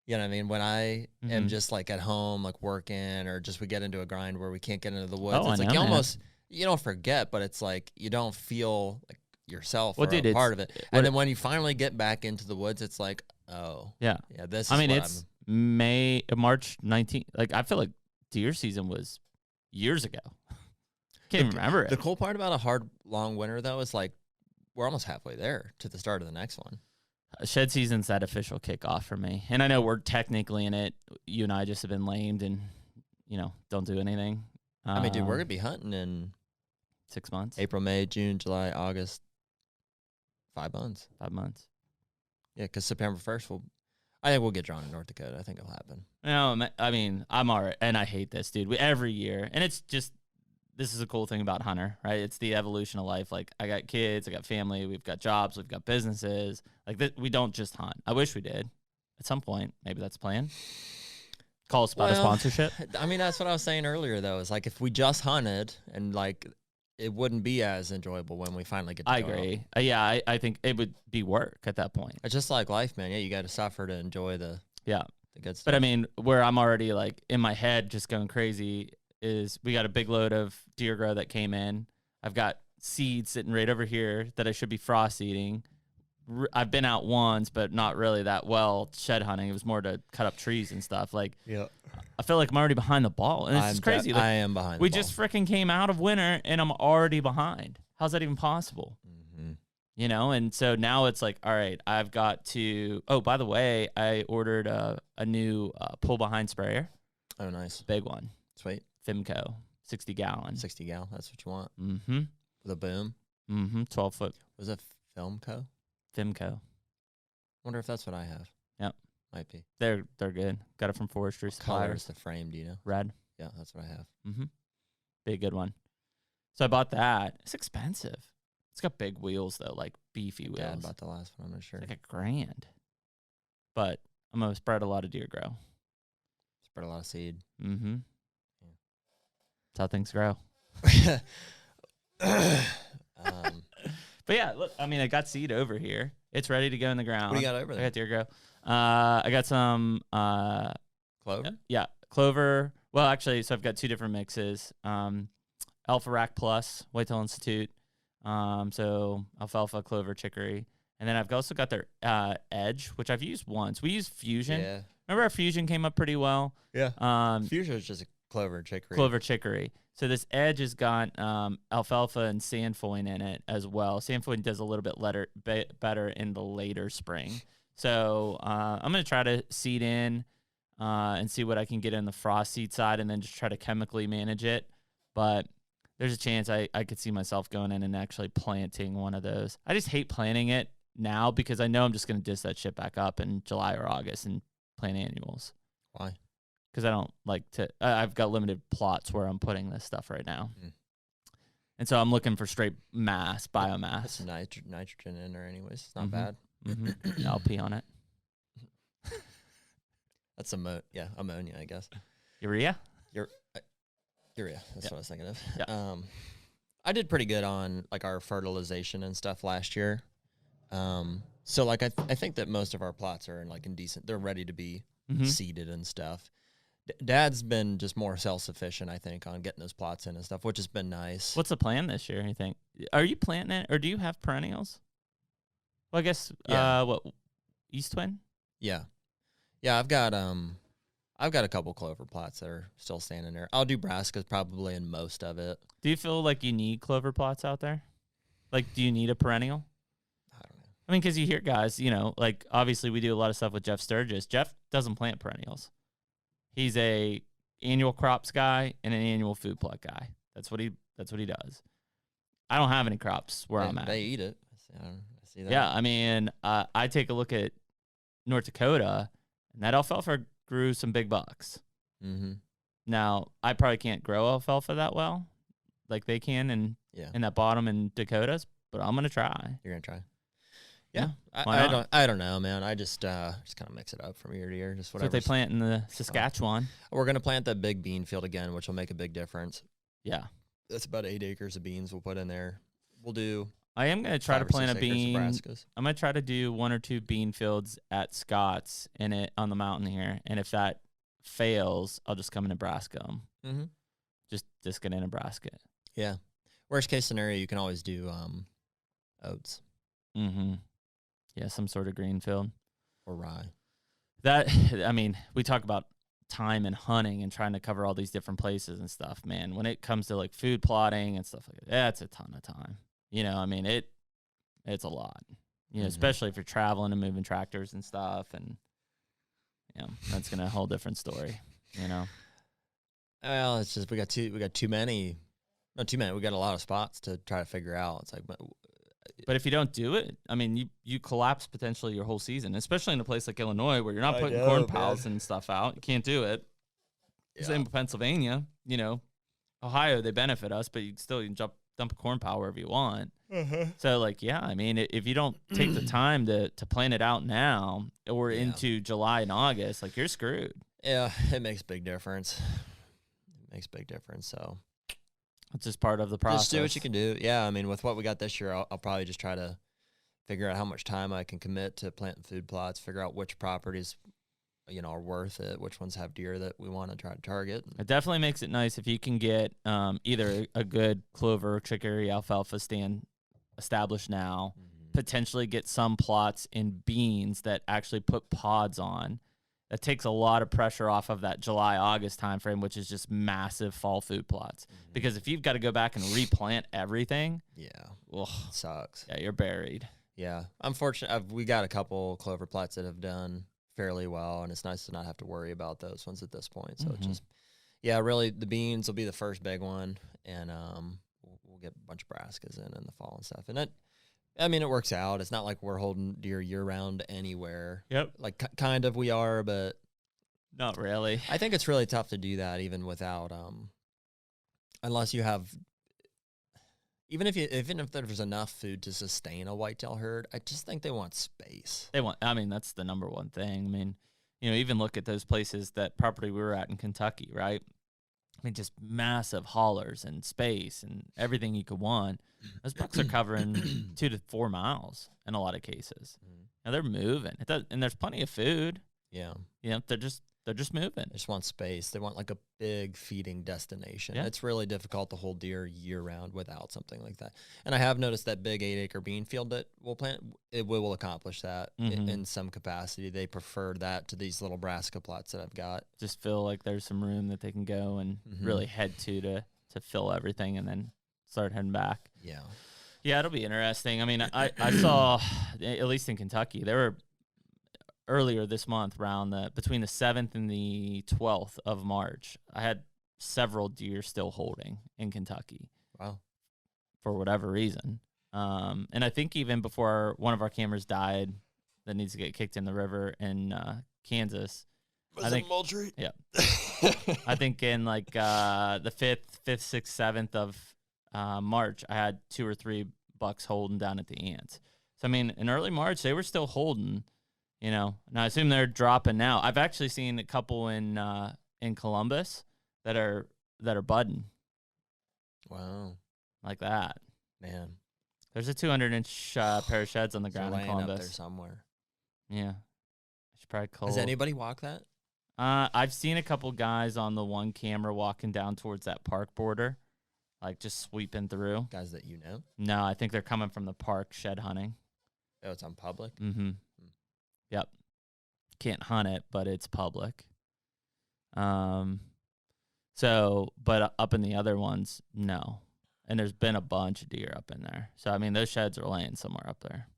You know what I mean? When I am Mhm. just like at home, like working, or just we get into a grind where we can't get into the woods. Oh, It's I like know, you man. you don't forget, but it's like you don't feel like yourself Well, or dude, a it's- part of it. what And it- then when you finally get back into the woods, it's like, oh, Yeah. this is I mean, what it's March 19th. Like, I feel like deer season was years ago. Can't even remember The it. cool part about a hard, long winter, though, is like we're almost halfway there to the start of the next one. Shed season's that official kickoff for me. And I know we're technically in it. You and I just have been lamed and, don't do anything. I mean, dude, we're going to be hunting in 6 months, April, May, June, July, August. 5 months. 5 months. Yeah, because September 1st, I think we'll get drawn in North Dakota. I think it'll happen. No, I mean, I'm all right. And I hate this, dude. Every year. And it's just, this is a cool thing about Hunter, right? It's the evolution of life. Like, I got kids, I got family, we've got jobs, we've got businesses. Like, we don't just hunt. I wish we did. At some point, maybe that's the plan. Call us about a sponsorship. I mean, that's what I was saying earlier, though. Is like if we just hunted and like it wouldn't be as enjoyable when we finally get to I go out. agree. Yeah, I think it would be work at that point. It's just like life, man. Yeah, you got to suffer to enjoy the Yeah. good stuff. But I mean, where I'm already like in my head just going crazy is we got a big load of deer grow that came in. I've got seeds sitting right over here that I should be frost eating. I've been out once, but not really that well shed hunting. It was more to cut up trees and stuff. Like, yeah, I feel like I'm already behind the ball. And it's just crazy. Like, I am behind. we the ball. just freaking came out of winter and I'm already behind. How's that even possible? Mm-hmm. And so now it's like, all right, I've got to, oh, by the way, I ordered a new pull behind sprayer. Oh, nice. Big one. Sweet. Fimco, 60 gallon. 60 gal. That's what you want. Mm-hmm. With a boom. 12 foot Was it Filmco? Fimco. Wonder if that's what I have. Yep. Might be. They're good. Got it from Forestry Color is Suppliers. the frame, do you know? Red. Yeah, that's what I have. Mm-hmm. Be a good one. So I bought that. It's expensive. It's got big wheels though, like beefy wheels. Dad bought the last one, I'm not sure. It's like $1,000. But I'm gonna spread a lot of deer grow. Spread a lot of seed. Mm-hmm. how things grow. But yeah, look, I mean, I got seed over here. It's ready to go in the ground. What do you got over there? I got deer grow. I got some Clover? yeah, clover. Well, actually, so I've got 2 different mixes. Alpha Rack Plus, Whitetail Institute. So alfalfa, clover, chicory. And then I've also got their Edge, which I've used once. We used Fusion. Yeah. Remember our Fusion came up pretty well? Yeah. Fusion is just a clover and chicory. Clover chicory. So this Edge has got alfalfa and sandfoin in it as well. Sandfoin does a little bit better in the later spring. So I'm going to try to seed in and see what I can get in the frost seed side and then just try to chemically manage it. But there's a chance I could see myself going in and actually planting one of those. I just hate planting it now because I know I'm just going to diss that shit back up in July or August and plant annuals. Why? Because I don't like to. I've got limited plots where I'm putting this stuff right now, and so I'm looking for straight mass biomass. Put some nitrogen in there, anyways. It's not bad. Yeah, I'll pee on it. That's ammonia, I guess. Urea. Urea. That's what I was thinking of. Yeah. I did pretty good on like our fertilization and stuff last year. So like I think that most of our plots are in decent. They're ready to be seeded and stuff. Dad's been just more self-sufficient, I think, on getting those plots in and stuff, which has been nice. What's the plan this year, you think? Are you planting it, or do you have perennials? Well, I guess, East Twin? Yeah. Yeah, I've got a couple clover plots that are still standing there. I'll do brassicas probably in most of it. Do you feel like you need clover plots out there? Like, do you need a perennial? I don't know. I mean, because you hear guys, like, obviously we do a lot of stuff with Jeff Sturgis. Jeff doesn't plant perennials. He's a annual crops guy and an annual food plot guy. That's what he does. I don't have any crops where I'm at. They eat it. I see that. Yeah, I mean, I take a look at North Dakota, and that alfalfa grew some big bucks. Mm-hmm. Now, I probably can't grow alfalfa that well, like they can in that bottom in Dakotas, but I'm gonna try. You're gonna try. Yeah, Why I don't know, man. I just kind of mix it up from year to year, just whatever. That's what they plant in the Saskatchewan. We're gonna plant that big bean field again, which will make a big difference. Yeah, that's about 8 acres of beans we'll put in there. We'll do. I am gonna try to plant a bean. I'm brassicas. gonna try to do 1 or 2 bean fields at Scott's on the mountain here, and if that fails, I'll just come in Nebraska them. Mm-hmm. Just get in Nebraska. Yeah. Worst case scenario, you can always do oats. Mm-hmm. Yeah, some sort of green field. Or rye. I mean, we talk about time and hunting and trying to cover all these different places and stuff, man. When it comes to like food plotting and stuff like that, that's a ton of time. I mean, it's a lot. Especially if you're traveling and moving tractors and stuff, and that's gonna a whole different story. Well, it's just we got too many. Not too many. We got a lot of spots to try to figure out. It's like, but if you don't do it, I mean, you collapse potentially your whole season, especially in a place like Illinois where you're not putting corn pals and stuff out. You can't do it. Yeah. Same with Pennsylvania. Ohio, they benefit us, but you can dump a corn pal wherever you want. So, I mean, if you don't take the time to plan it out now or into July and August, you're screwed. Yeah, it makes a big difference. So it's just part of the process. Just do what you can do. Yeah, I mean, with what we got this year, I'll probably just try to figure out how much time I can commit to planting food plots, figure out which properties, are worth it, which ones have deer that we want to try to target. It definitely makes it nice if you can get either a good clover, chicory, alfalfa stand established now, potentially get some plots in beans that actually put pods on. That takes a lot of pressure off of that July-August timeframe, which is just massive fall food plots. Because if you've got to go back and replant everything, it sucks. Yeah, you're buried. Yeah, I'm fortunate. We got a couple clover plots that have done fairly well, and it's nice to not have to worry about those ones at this point. So it's just, really, the beans will be the first big one, and we'll get a bunch of brassicas in the fall and stuff. And it works out. It's not like we're holding deer year-round anywhere. Yep. Kind of we are, but not really. I think it's really tough to do that even without, unless you have, even if there's enough food to sustain a whitetail herd, I just think they want space. That's the number one thing. I mean, even look at those places, that property we were at in Kentucky, right? mean, just massive haulers and space and everything you could want. Those bucks are covering 2 to 4 miles in a lot of cases. Now they're moving. And there's plenty of food. Yeah. You know, they're just moving. They just want space. They want like a big feeding destination. Yeah. It's really difficult to hold deer year round without something like that. And I have noticed that big 8-acre bean field that we'll plant, it will accomplish that in some capacity. They prefer that to these little brassica plots that I've got. Just feel like there's some room that they can go and really head to fill everything and then start heading back. Yeah. Yeah, it'll be interesting. I mean, I saw, at least in Kentucky, there were earlier this month, between the 7th and the 12th of March, I had several deer still holding in Kentucky. Wow. For whatever reason. And I think even before one of our cameras died that needs to get kicked in the river in Kansas. Was it Moultrie? Yeah. I think in like the 5th, 6th, 7th of March, I had 2 or 3 bucks holding down at the Ants. So, I mean, in early March, they were still holding. You know, and I assume they're dropping now. I've actually seen a couple in Columbus that are budding. Wow, like that. Man, there's a 200-inch pair of sheds on the ground in Columbus. Up there somewhere. Yeah, I should probably call. Does anybody walk that? I've seen a couple guys on the one camera walking down towards that park border, like just sweeping through. Guys that you know? No, I think they're coming from the park shed hunting. Oh, it's on public? Mm-hmm. Yep. Can't hunt it, but it's public. So, but up in the other ones, no. And there's been a bunch of deer up in there. So, I mean, those sheds are laying somewhere up there.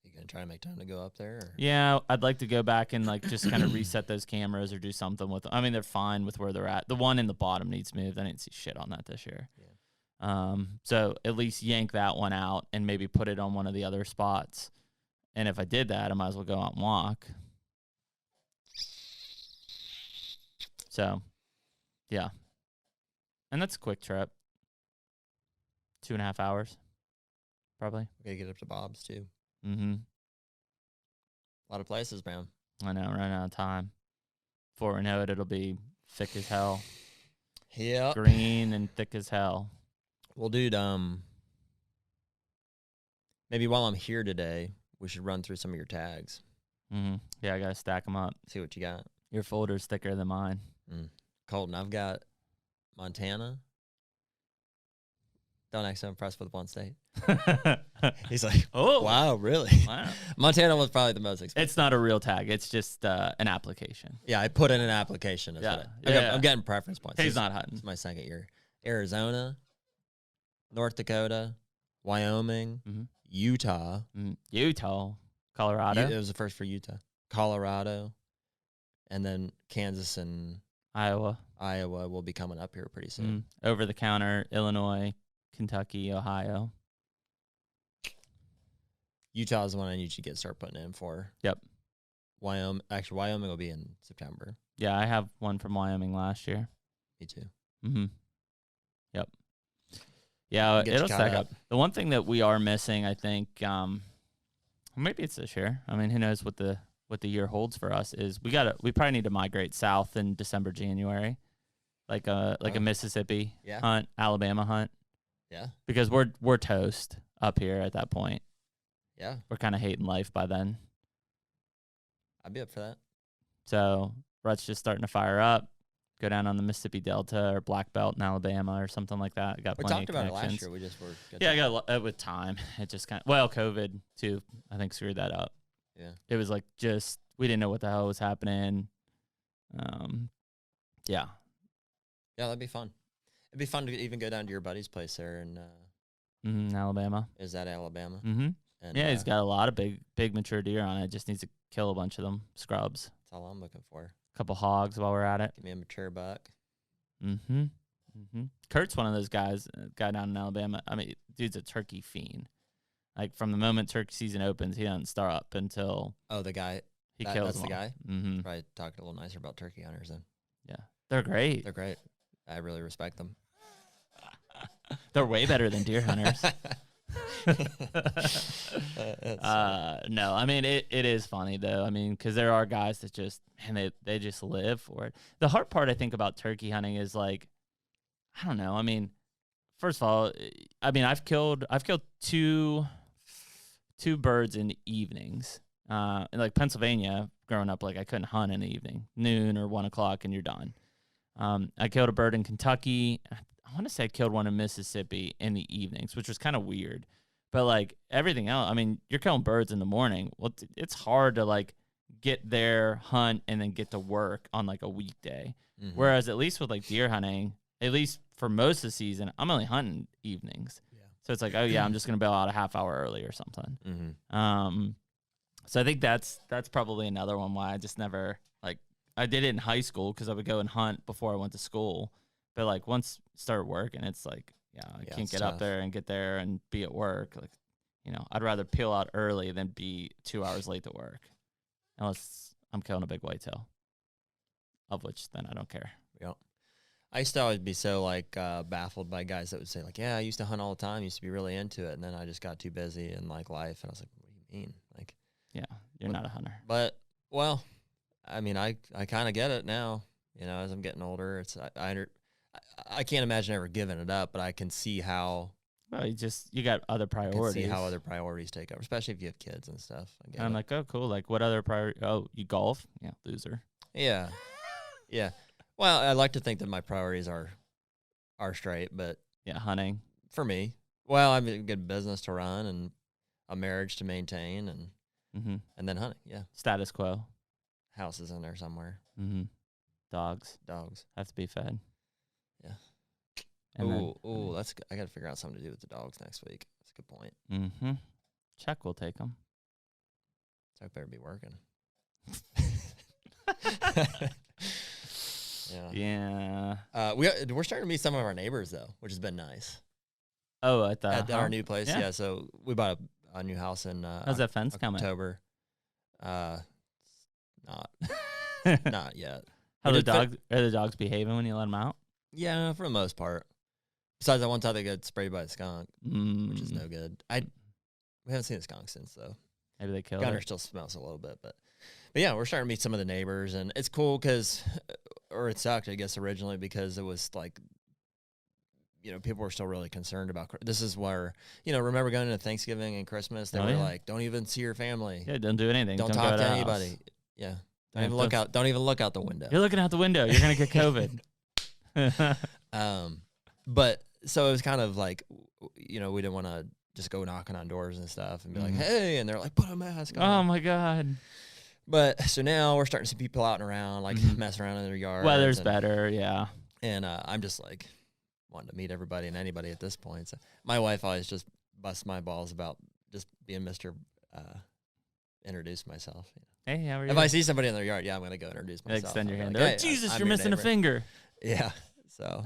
You gonna try to make time to go up there? Or? Yeah, I'd like to go back and like just kind of reset those cameras or do something with them. I mean, they're fine with where they're at. The one in the bottom needs moved. I didn't see shit on that this year. Yeah. So at least yank that one out and maybe put it on one of the other spots. And if I did that, I might as well go out and walk. So, yeah. And that's a quick trip. 2.5 hours, probably. We gotta get up to Bob's, too. Mm-hmm. A lot of places, man. I know, running out of time. Before we know it, it'll be thick as hell. Yeah. Green and thick as hell. Well, dude, maybe while I'm here today, we should run through some of your tags. Mm-hmm. Yeah, I got to stack them up. See what you got. Your folder's thicker than mine. Colton, I've got Montana. Don't act so impressed with one state. He's like, oh, wow, really? Wow. Montana was probably the most expensive. It's not a real tag. It's just an application. Yeah, I put in an application. I'm getting preference points. He's not hunting. It's my second year. Arizona, North Dakota, Wyoming, Utah. Utah. Colorado. It was the first for Utah. Colorado. And then Kansas and Iowa. Iowa will be coming up here pretty soon. Over the counter, Illinois, Kentucky, Ohio. Utah is the one I need you to start putting in for. Yep. Wyoming will be in September. Yeah, I have one from Wyoming last year. Me too. Mm-hmm. Yep. Yeah, it'll stack up. The one thing that we are missing, I think, maybe it's this year. I mean, who knows what the year holds for us is we probably need to migrate south in December, January. Like a Mississippi hunt, Alabama hunt. Yeah. Because we're toast up here at that point. Yeah. We're kind of hating life by then. I'd be up for that. So rut's just starting to fire up. Go down on the Mississippi Delta or Black Belt in Alabama or something like that. We talked about it last year. We just were. I got with time. It just COVID too. I think screwed that up. Yeah. It was like we didn't know what the hell was happening. Yeah. Yeah, that'd be fun. It'd be fun to even go down to your buddy's place there in Alabama. Is that Alabama? Mm-hmm. And, yeah, he's got a lot of big mature deer on it. Just needs to kill a bunch of them. Scrubs. That's all I'm looking for. A couple hogs while we're at it. Give me a mature buck. Kurt's one of those guys, guy down in Alabama. I mean, dude's a turkey fiend. Like, from the moment turkey season opens, he doesn't start up until... Oh, the guy? He kills That's them the all. guy? Mm-hmm. Probably talk a little nicer about turkey hunters then. Yeah. They're great. They're great. I really respect them. They're way better than deer hunters. No, I mean it is funny though. I mean, because there are guys that just they just live for it. The hard part I think about turkey hunting is like, I don't know. I mean, first of all, I mean I've killed two birds in the evenings. In like Pennsylvania, growing up, like I couldn't hunt in the evening, noon or 1 o'clock, and you're done. I killed a bird in Kentucky. I want to say I killed one in Mississippi in the evenings, which was kind of weird. But like everything else, I mean, you're killing birds in the morning. Well, it's hard to like get there, hunt, and then get to work on like a weekday. Mm-hmm. Whereas at least with like deer hunting, at least for most of the season, I'm only hunting evenings. Yeah. So it's like, oh yeah, I'm just gonna bail out a half hour early or something. Mm-hmm. So I think that's probably another one why I just never like I did it in high school because I would go and hunt before I went to school. But like once I started working, it's like, I can't get up there and get there and be at work. Like, I'd rather peel out early than be 2 hours late to work. Unless I'm killing a big whitetail. Of which then I don't care. Yeah. I used to always be so like baffled by guys that would say like, yeah, I used to hunt all the time, used to be really into it, and then I just got too busy in like life, and I was like, what do you mean? Like, yeah, you're not a hunter. But well, I mean, I kind of get it now. As I'm getting older, it's I can't imagine ever giving it up, but I can see how. Well, you got other priorities. I can see how other priorities take over, especially if you have kids and stuff. I'm like, oh, cool. Like, what other priority? Oh, you golf? Yeah, loser. Yeah, yeah. Well, I like to think that my priorities are straight, but yeah, hunting for me. Well, I mean, a good business to run and a marriage to maintain, and then hunting. Yeah, status quo. House is in there somewhere. Dogs have to be fed. Yeah. Ooh, that's good. I got to figure out something to do with the dogs next week. That's a good point. Chuck will take them. So I better be working. Yeah. We're starting to meet some of our neighbors though, which has been nice. Oh, at our new place. Yeah. So we bought a new house in how's that fence coming? October. Not yet. Are the dogs behaving when you let them out? Yeah, for the most part. Besides that one time they got sprayed by a skunk, which is no good. We haven't seen a skunk since though. Maybe they killed Gunner it. still smells a little bit, but yeah, we're starting to meet some of the neighbors, and it's cool or it sucked, I guess, originally because it was like, people were still really concerned about. This is where, remember going into Thanksgiving and Christmas, they were like, don't even see your family. Yeah, don't do anything. Don't talk to anybody. Yeah. Don't even look out. Don't even look out the window. You're looking out the window. You're gonna get COVID. But so it was kind of like, we didn't want to just go knocking on doors and stuff and be like, hey, and they're like, put a mask on. Oh my God. But so now we're starting to see people out and around, like messing around in their yard. Weather's better, yeah. And I'm just like wanting to meet everybody and anybody at this point. So my wife always just busts my balls about just being Mr. Introduce myself. Hey, how are you? If I see somebody in their yard, I'm gonna go introduce myself. Extend your hand. Like, hey, Jesus, you're missing a finger. Yeah. So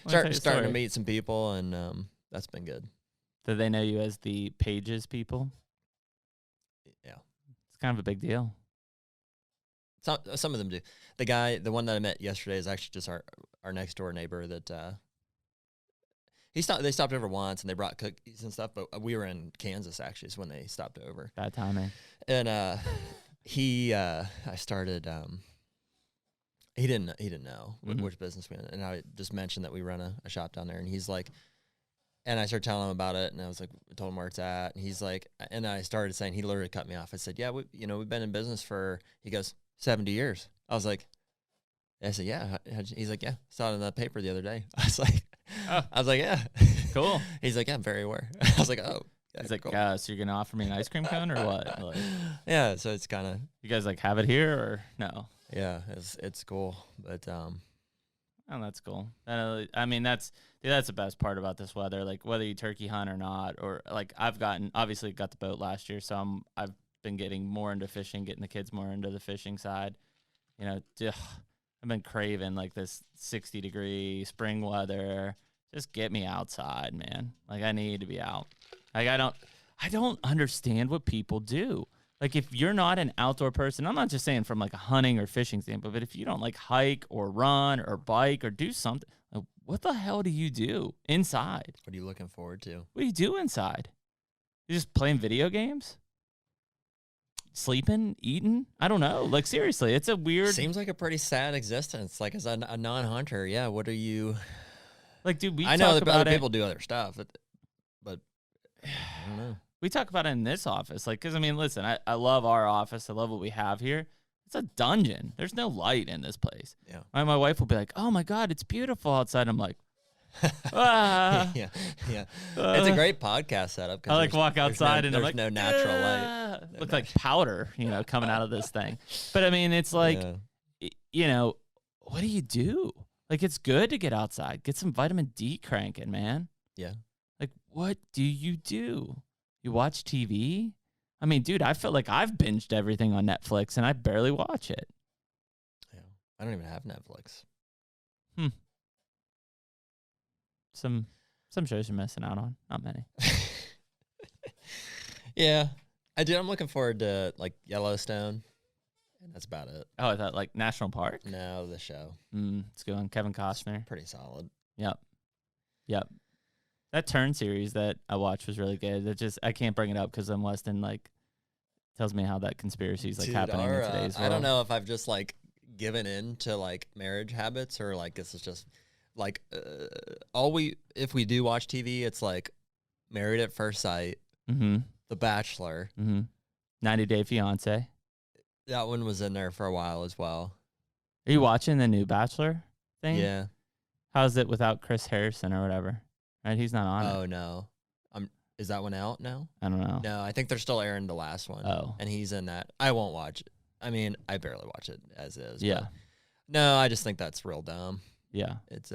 starting to meet some people, and that's been good. Do they know you as the Pages people? Yeah. It's kind of a big deal. Some of them do. The one that I met yesterday is actually just our next door neighbor that they stopped over once and they brought cookies and stuff, but we were in Kansas actually is when they stopped over. Bad timing. And I started he didn't know which business we in, and I just mentioned that we run a shop down there, and he's like, and I started telling him about it, and I was like, I told him where it's at, and he's like, and I started saying, he literally cut me off. I said, yeah, we've been in business for, he goes, 70 years. I was like, I said, yeah. He's like, yeah, saw it in the paper the other day. I was like, yeah. Cool. He's like, yeah, I'm very aware. I was like, oh. Yeah, he's like, cool. So you're going to offer me an ice cream cone or what? Like, yeah, so it's kind of. You guys like have it here or no? Yeah, it's cool. But, oh, that's cool. I mean, that's the best part about this weather. Like whether you turkey hunt or not, or like obviously got the boat last year. So I've been getting more into fishing, getting the kids more into the fishing side. I've been craving like this 60-degree spring weather. Just get me outside, man. Like I need to be out. Like I don't understand what people do. Like if you're not an outdoor person, I'm not just saying from like a hunting or fishing standpoint, but if you don't like hike or run or bike or do something, like, what the hell do you do inside? What are you looking forward to? What do you do inside? You're just playing video games? Sleeping? Eating? I don't know. Like, seriously, it's a weird... Seems like a pretty sad existence. Like, as a non-hunter, yeah, what are you... Like, dude, I know that other people do other stuff, but I don't know. We talk about it in this office. Like, because, I mean, listen, I love our office. I love what we have here. It's a dungeon. There's no light in this place. Yeah. My wife will be like, oh, my God, it's beautiful outside. I'm like, ah. Yeah. It's a great podcast setup. I like walk outside and I'm like, no natural light. Look like powder, coming out of this thing. But I mean, it's like, what do you do? Like, it's good to get outside, get some vitamin D cranking, man. Yeah. Like, what do? You watch TV? I mean, dude, I feel like I've binged everything on Netflix and I barely watch it. Yeah. I don't even have Netflix. Some shows you're missing out on. Not many. Yeah. I do. I'm looking forward to, like, Yellowstone. And that's about it. Oh, is that like National Park? No, the show. It's good on Kevin Costner. Pretty solid. Yep. That Turn series that I watched was really good. I can't bring it up because then Weston tells me how that conspir's like happening in today's world. I don't know if I've just like given in to like marriage habits or like this is just like if we do watch TV, it's like Married at First Sight, The Bachelor, 90 Day Fiance. That one was in there for a while as well. Are you watching the new Bachelor thing? Yeah. How's it without Chris Harrison or whatever? Right, he's not on it. Oh no, is that one out now? I don't know. No, I think they're still airing the last one. Oh, and he's in that. I won't watch it. I mean, I barely watch it as is. Yeah. No, I just think that's real dumb. Yeah. It's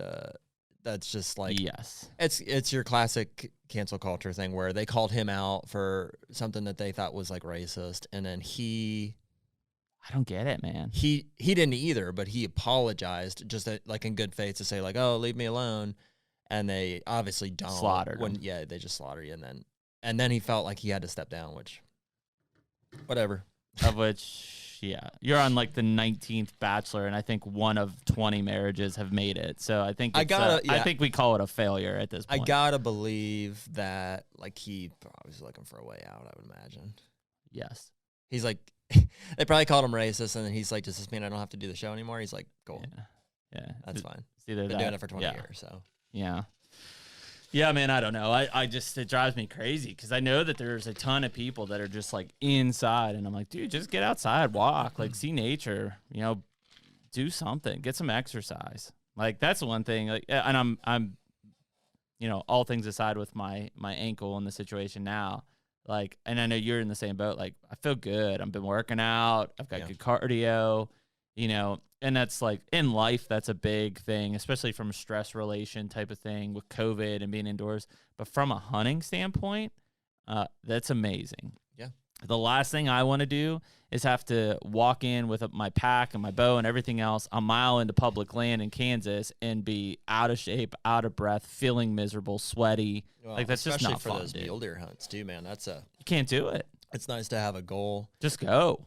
that's just like yes. It's your classic cancel culture thing where they called him out for something that they thought was like racist, and then I don't get it, man. He didn't either, but he apologized just like in good faith to say like, oh, leave me alone. And they obviously don't. Slaughtered him. Yeah, they just slaughter you. And then he felt like he had to step down, which, whatever. Of which, yeah. You're on like the 19th Bachelor, and I think one of 20 marriages have made it. So I think I think we call it a failure at this point. I gotta believe that like he probably was looking for a way out, I would imagine. Yes. He's like, they probably called him racist, and then he's like, does this mean I don't have to do the show anymore? He's like, cool. Yeah. That's fine. It's either Been doing it for 20 years, so. Yeah, man, I don't know. It drives me crazy because I know that there's a ton of people that are just like inside, and I'm like, dude, just get outside, walk, like see nature, do something, get some exercise. Like that's the one thing. Like, and I'm, all things aside with my ankle and the situation now, like, and I know you're in the same boat. Like, I feel good. I've been working out. I've got good cardio, and that's like in life, that's a big thing, especially from a stress relation type of thing with COVID and being indoors. But from a hunting standpoint, that's amazing. Yeah. The last thing I want to do is have to walk in with my pack and my bow and everything else a mile into public land in Kansas and be out of shape, out of breath, feeling miserable, sweaty. Well, like that's just not for fun, those dude. mule deer hunts too, man. You can't do it. It's nice to have a goal. Just go.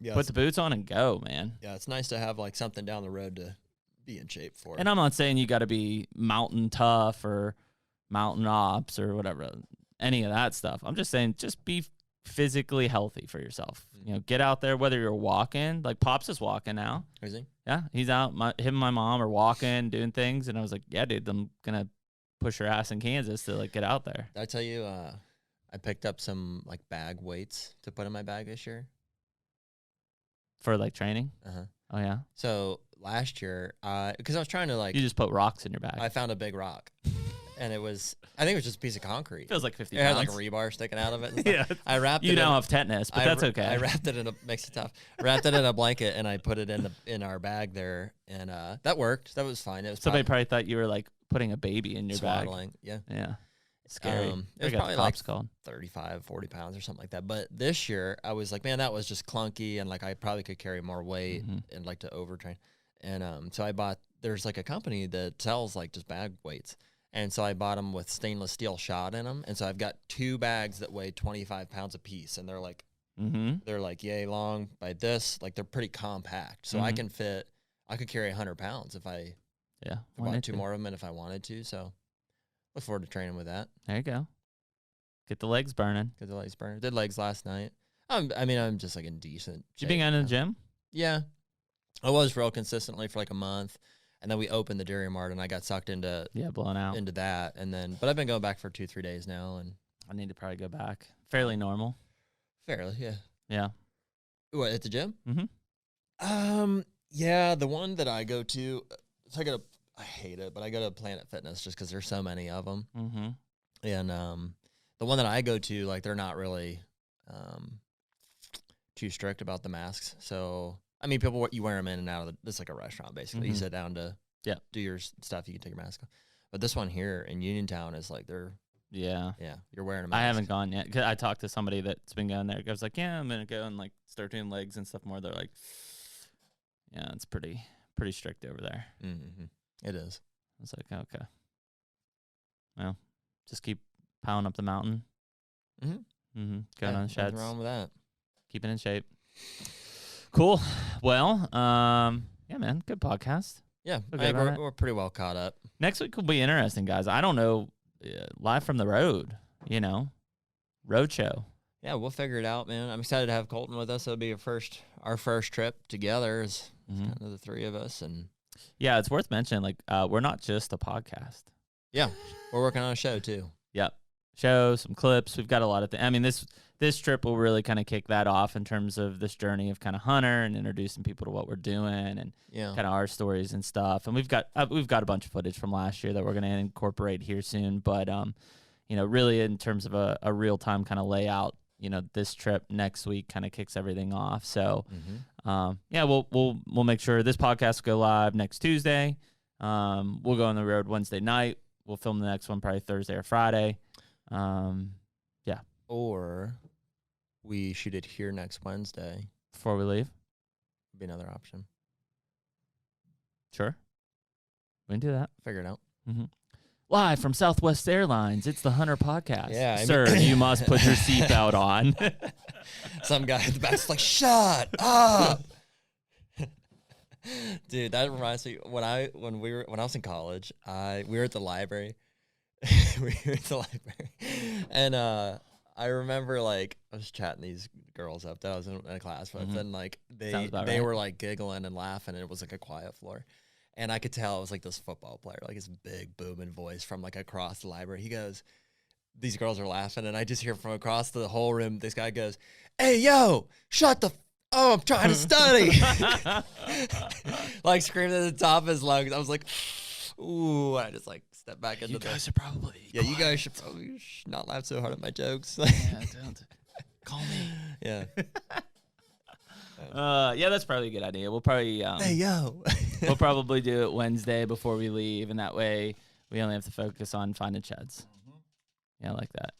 Yeah, put the boots on and go, man. Yeah, it's nice to have like something down the road to be in shape for. And I'm not saying you got to be mountain tough or mountain ops or whatever, any of that stuff. I'm just saying just be physically healthy for yourself. Get out there, whether you're walking, like Pops is walking now. Is he? Yeah, he's out. Him and my mom are walking, doing things. And I was like, yeah, dude, I'm going to push your ass in Kansas to like get out there. Did I tell you I picked up some like bag weights to put in my bag this year? For like training? Uh-huh. Oh, yeah? So last year, because I was trying to like... You just put rocks in your bag. I found a big rock. And I think it was just a piece of concrete. Feels like 50 pounds. It had like a rebar sticking out of it. Yeah. I wrapped it. You don't have tetanus, but that's okay. I wrapped it in makes it tough. Wrapped it in a blanket and I put it in our bag there. And that worked. That was fine. It was Somebody probably thought you were like putting a baby in your swaddling. bag. Yeah. Yeah. Scary. It was probably like like 35, 40 pounds or something like that. But this year, I was like, man, that was just clunky, and like I probably could carry more weight and like to overtrain. And so I bought. There's like a company that sells like just bag weights, and so I bought them with stainless steel shot in them. And so I've got 2 bags that weigh 25 pounds a piece, and they're like yay long by this. Like they're pretty compact, so I can fit. I could carry 100 pounds if I bought 2 more of them, and if I wanted to. So. Look forward to training with that. There you go. Get the legs burning. Get the legs burning. Did legs last night. I'm just like in decent You been going to the gym? Yeah. I was real consistently for like a month. And then we opened the Dairy Mart and I got sucked into blown out. into that. And then, but I've been going back for 2-3 days now. And I need to probably go back. Fairly normal. fairly, yeah. Yeah. What, at the gym? Mm-hmm. Yeah, the one that I go to, so I hate it, but I go to Planet Fitness just because there's so many of them. Mm-hmm. And the one that I go to, like, they're not really too strict about the masks. So, I mean, you wear them in and out of it's like a restaurant, basically. You sit down to do your stuff, you can take your mask off. But this one here in Uniontown is like Yeah, you're wearing a mask. I haven't gone yet. 'Cause I talked to somebody that's been going there. I was like, yeah, I'm going to go and like start doing legs and stuff more. They're like, yeah, it's pretty strict over there. Mm-hmm. It is. I was like, okay. Well, just keep pounding up the mountain. Mm-hmm. Mm-hmm. Going on sheds. Nothing wrong with that. Keeping in shape. Cool. Well, yeah, man, good podcast. Yeah, Feel I think good about we're pretty well caught up. Next week will be interesting, guys. I don't know, live from the road, road show. Yeah, we'll figure it out, man. I'm excited to have Colton with us. It'll be our first trip together as kind of the three of us. And yeah, it's worth mentioning, like, we're not just a podcast. yeah, we're working on a show too. Yep. Show, some clips. We've got a lot of things. I mean, this trip will really kind of kick that off in terms of this journey of kind of Hunter and introducing people to what we're doing and kind of our stories and stuff. And we've got a bunch of footage from last year that we're going to incorporate here soon. But, really in terms of a real-time kind of layout, this trip next week kind of kicks everything off. So, we'll make sure this podcast will go live next Tuesday. We'll go on the road Wednesday night. We'll film the next one probably Thursday or Friday. Or we shoot it here next Wednesday. Before we leave. Be another option. Sure. We can do that. Figure it out. Mm-hmm. Live from Southwest Airlines, it's the Hunter Podcast. Yeah, Sir, you must put your seatbelt on. Some guy at the back's like, shut up. Dude, that reminds me when I was in college, we were at the library. And I remember, like, I was chatting these girls up that I was in a class with, and like they were like giggling and laughing, and it was like a quiet floor. And I could tell it was like this football player, like his big booming voice from like across the library. He goes, these girls are laughing, and I just hear from across the whole room, this guy goes, "Hey, yo, shut the oh, I'm trying to study." Like screaming at the top of his lungs. I was like, ooh, I just like step back into you guys are probably you guys should probably not laugh so hard at my jokes. Yeah, don't call me. Yeah. Yeah, that's probably a good idea. We'll probably hey yo. we'll probably do it Wednesday before we leave, and that way we only have to focus on finding sheds. Yeah, I like that.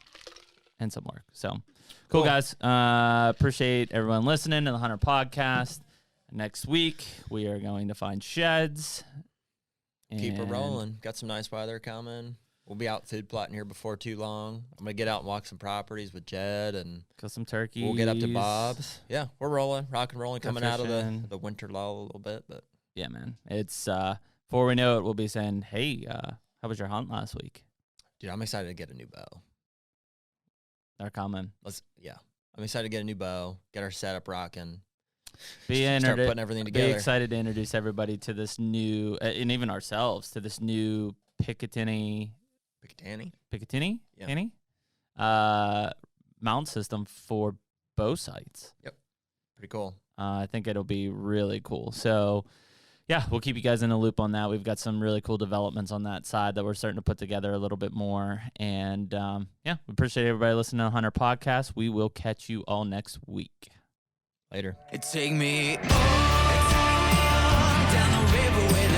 And some work. So cool, guys. Appreciate everyone listening to the Hunter Podcast. Next week we are going to find sheds. Keep it rolling. Got some nice weather coming. We'll be out food plotting here before too long. I'm going to get out and walk some properties with Jed and kill some turkeys. We'll get up to Bob's. Yeah, we're rolling, rock and rolling, coming out of fishing. the winter lull a little bit. But yeah, man. It's before we know it, we'll be saying, hey, how was your hunt last week? Dude, I'm excited to get a new bow. They're coming. I'm excited to get a new bow, get our setup rocking. Start putting everything together. Be excited to introduce everybody to this new, and even ourselves, to this new Picatinny, mount system for bow sights. Yep, pretty cool. I think it'll be really cool. So, yeah, we'll keep you guys in the loop on that. We've got some really cool developments on that side that we're starting to put together a little bit more. And, we appreciate everybody listening to the Hunter Podcast. We will catch you all next week. Later. Take me on down the river with